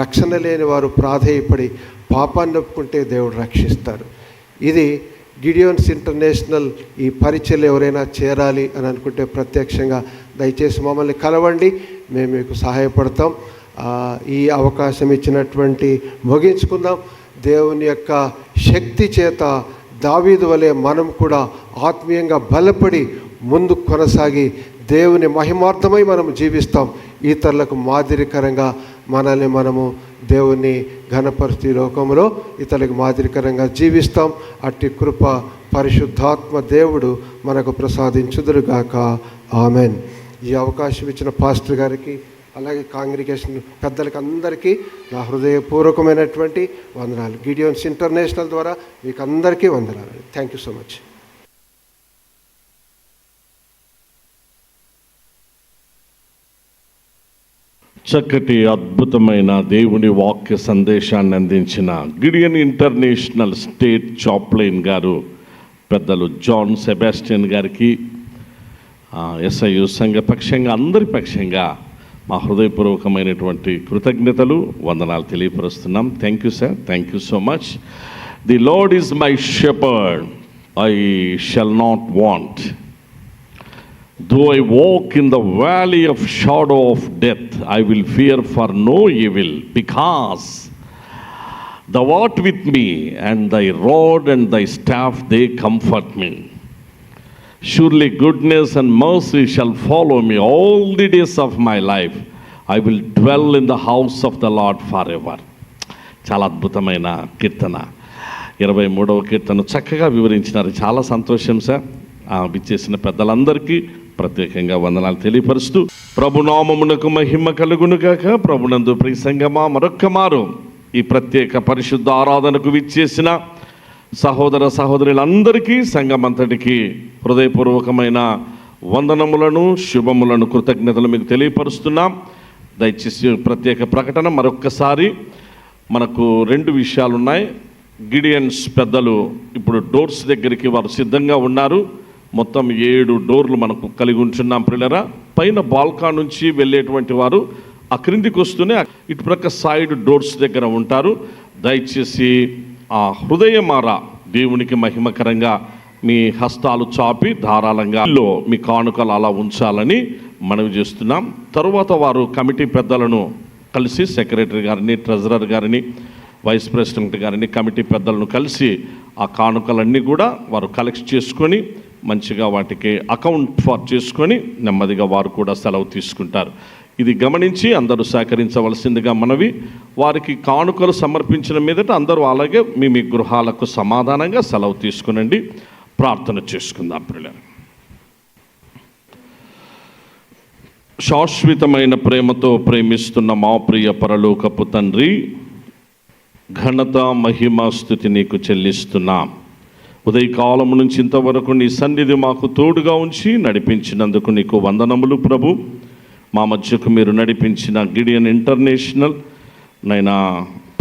రక్షణ లేని వారు ప్రాధేయపడి పాపాన్ని ఒప్పుకుంటే దేవుడు రక్షిస్తారు. ఇది గిడియోన్స్ ఇంటర్నేషనల్ ఈ పరిచయలు ఎవరైనా చేరాలి అని అనుకుంటే ప్రత్యక్షంగా దయచేసి మమ్మల్ని కలవండి, మేము మీకు సహాయపడతాం. ఈ అవకాశం ఇచ్చినటువంటి ముగించుకుందాం. దేవుని యొక్క శక్తి చేత దావీదు వలె మనం కూడా ఆత్మీయంగా బలపడి ముందుకు కొనసాగి దేవుని మహిమార్థమై మనం జీవిస్తాం. ఇతరులకు మాదిరికరంగా మనల్ని మనము దేవుని ఘనపరిస్థితి లోకంలో ఇతరులకు మాదిరికరంగా జీవిస్తాం. అట్టి కృప పరిశుద్ధాత్మ దేవుడు మనకు ప్రసాదించుదురుగాక. ఆమెన్. ఈ అవకాశం ఇచ్చిన పాస్టర్ గారికి, అలాగే కాంగ్రిగేషన్ పెద్దలకి అందరికీ నా హృదయపూర్వకమైనటువంటి వందనాలు. గిడియోన్స్ ఇంటర్నేషనల్ ద్వారా మీకు అందరికీ వందనాలు. Thank you so much. చక్కటి అద్భుతమైన దేవుని వాక్య సందేశాన్ని అందించిన గిడియన్ ఇంటర్నేషనల్ స్టేట్ చాప్లైన్ గారు పెద్దలు జాన్ సెబాస్టియన్ గారికి ఎస్ఐయు సంఘ పక్షంగా అందరి పక్షంగా మా హృదయపూర్వకమైనటువంటి కృతజ్ఞతలు, వందనాలు తెలియపరుస్తున్నాం. Thank you sir, thank you so much. The Lord is my shepherd, I shall not want. Though I walk in the valley of shadow of death, I will fear for no evil, because thou art with me, and thy rod and thy staff, they comfort me. Surely goodness and mercy shall follow me all the days of my life. I will dwell in the house of the Lord forever. చాలా అద్భుతమైన కీర్తన. 23వ కీర్తన చక్కగా వివరించినారు. చాలా సంతోషం sir. విచ్చేసిన పెద్దలందరికీ ప్రత్యేకంగా వందనాలు తెలియపరుస్తూ, ప్రభునామమునకు మహిమ కలుగునుగాక. ప్రభునందు ప్రియ సంగమా, మరొక్క మారు ఈ ప్రత్యేక పరిశుద్ధ ఆరాధనకు విచ్చేసిన సహోదర సహోదరులందరికీ, సంఘమంతటికి హృదయపూర్వకమైన వందనములను, శుభములను, కృతజ్ఞతలు మీకు తెలియపరుస్తున్నాం. దయచేసి ప్రత్యేక ప్రకటన మరొక్కసారి. మనకు 2 విషయాలు ఉన్నాయి. గిడియన్స్ పెద్దలు ఇప్పుడు డోర్స్ దగ్గరికి వారు సిద్ధంగా ఉన్నారు. మొత్తం 7 డోర్లు మనకు కలిగి ఉంటున్నాం ప్రియులారా. పైన బాల్కా నుంచి వెళ్ళేటువంటి వారు ఆ క్రిందికి వస్తూనే ఇటుప్రక్క సైడ్ డోర్స్ దగ్గర ఉంటారు. దయచేసి ఆ హృదయమార దేవునికి మహిమకరంగా మీ హస్తాలు చాపి ధారాళంగా మీ కానుకలు అలా ఉంచాలని మనవి చేస్తున్నాం. తరువాత వారు కమిటీ పెద్దలను కలిసి, సెక్రటరీ గారిని, ట్రెజరర్ గారిని, వైస్ ప్రెసిడెంట్ గారిని, కమిటీ పెద్దలను కలిసి ఆ కానుకలన్నీ కూడా వారు కలెక్ట్ చేసుకొని మంచిగా వాటికి అకౌంట్ ఫర్ చేసుకొని నెమ్మదిగా వారు కూడా సెలవు తీసుకుంటారు. ఇది గమనించి అందరూ సహకరించవలసిందిగా మనవి. వారికి కానుకలు సమర్పించిన మీదట అందరూ అలాగే మీ గృహాలకు సమాధానంగా సెలవు తీసుకునండి. ప్రార్థన చేసుకుందాం ప్రియులారా. శాశ్వతమైన ప్రేమతో ప్రేమిస్తున్న మా ప్రియ పరలోకపు తండ్రి, ఘనత మహిమ స్తుతి నీకు చెల్లిస్తున్నాం. ఉదయకాలం నుంచి ఇంతవరకు నీ సన్నిధి మాకు తోడుగా ఉంచి నడిపించినందుకు నీకు వందనములు ప్రభు. మా మధ్యకు మీరు నడిపించిన గిడియన్ ఇంటర్నేషనల్ నైనా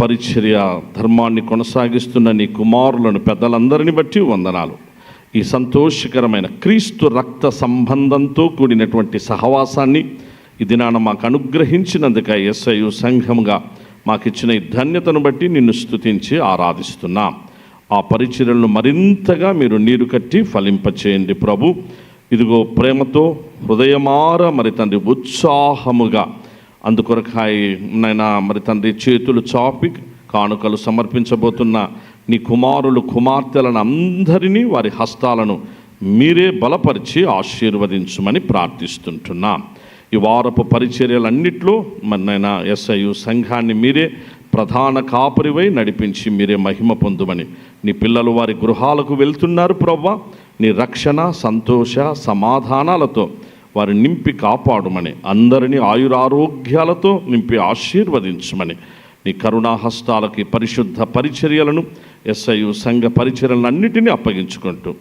పరిచర్య ధర్మాన్ని కొనసాగిస్తున్న నీ కుమారులను పెద్దలందరిని బట్టి వందనాలు. ఈ సంతోషకరమైన క్రీస్తు రక్త సంబంధంతో కూడినటువంటి సహవాసాన్ని ఈ దినాన మాకు అనుగ్రహించినందుక ఎస్ఐయు సంఘంగా మాకిచ్చిన ఈ ధన్యతను బట్టి నిన్ను స్తుతించి ఆరాధిస్తున్నాం. ఆ పరిచర్యలను మరింతగా మీరు నీరు కట్టి ఫలింపచేయండి ప్రభు. ఇదిగో ప్రేమతో హృదయమార మరి తండ్రి ఉత్సాహముగా అందుకొరకాయ నైనా మరి తండ్రి చేతులు చాపి కానుకలు సమర్పించబోతున్న నీ కుమారులు కుమార్తెలను అందరినీ వారి హస్తాలను మీరే బలపరిచి ఆశీర్వదించమని ప్రార్థిస్తుంటున్నాం. ఈ వారపు పరిచర్యలన్నిట్లో మన్నైనా ఎస్ఐయు సంఘాన్ని మీరే ప్రధాన కాపరివై నడిపించి మీరే మహిమ పొందుమని, నీ పిల్లలు వారి గృహాలకు వెళ్తున్నారు ప్రవ్వా, నీ రక్షణ, సంతోష, సమాధానాలతో వారిని నింపి కాపాడుమని, అందరినీ ఆయురారోగ్యాలతో నింపి ఆశీర్వదించమని, నీ కరుణాహస్తాలకి పరిశుద్ధ పరిచర్యలను ఎస్ఐయు సంఘ పరిచర్యలను అన్నిటినీ అప్పగించుకుంటూ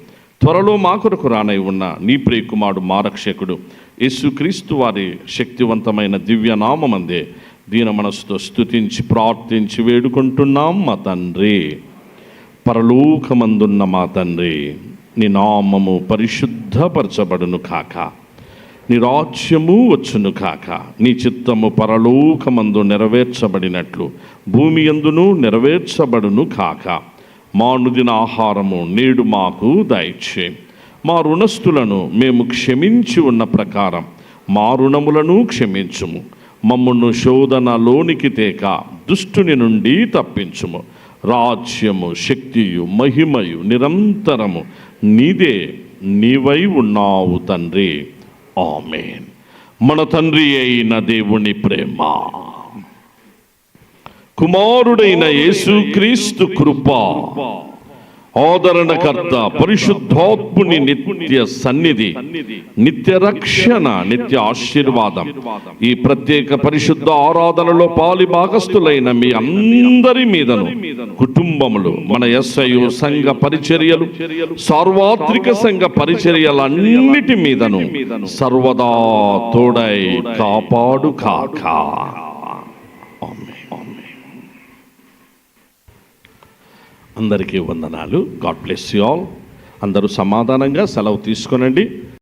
త్వరలో మా కొరకు రానై ఉన్న నీ ప్రియకుమారుడు మా రక్షకుడు యేసుక్రీస్తు వారి శక్తివంతమైన దివ్యనామమందే దీన మనసుతో స్తుతించి ప్రార్థించి వేడుకుంటున్నాం మా తండ్రి. పరలోకమందున్న మా తండ్రి, నీ నామము పరిశుద్ధపరచబడును కాక, నీ రాజ్యము వచ్చును కాక, నీ చిత్తము పరలోకమందు నెరవేర్చబడినట్లు భూమి యందును నెరవేర్చబడును కాక. మా అనుదిన ఆహారము నేడు మాకు దయచేయి. మా రుణస్థులను మేము క్షమించి ఉన్న ప్రకారం మా రుణములను క్షమించుము. మమ్మును శోధనలోనికి తేక దుష్టుని నుండి తప్పించుము. రాజ్యము, శక్తియు, మహిమయు నిరంతరము నీదే, నీవై ఉన్నావు తండ్రి. ఆమేన్. మన తండ్రి అయిన దేవుని ప్రేమ, కుమారుడైన యేసుక్రీస్తు కృప, ఆదరణకర్త పరిశుద్ధాత్ముని నిత్య సన్నిధి, నిత్య రక్షణ, నిత్య ఆశీర్వాదం ఈ ప్రత్యేక పరిశుద్ధ ఆరాధనలో పాలి భాగస్థులైన మీ అందరి మీదను, కుటుంబములు, మన ఎస్ఐయు సంఘ పరిచర్యలు, సార్వత్రిక సంఘ పరిచర్యలన్నిటి మీదను సర్వదా తోడై కాపాడు కాక. అందరికీ వందనాలు. God bless you all. అందరూ సమాధానంగా సెలవు తీసుకొనండి.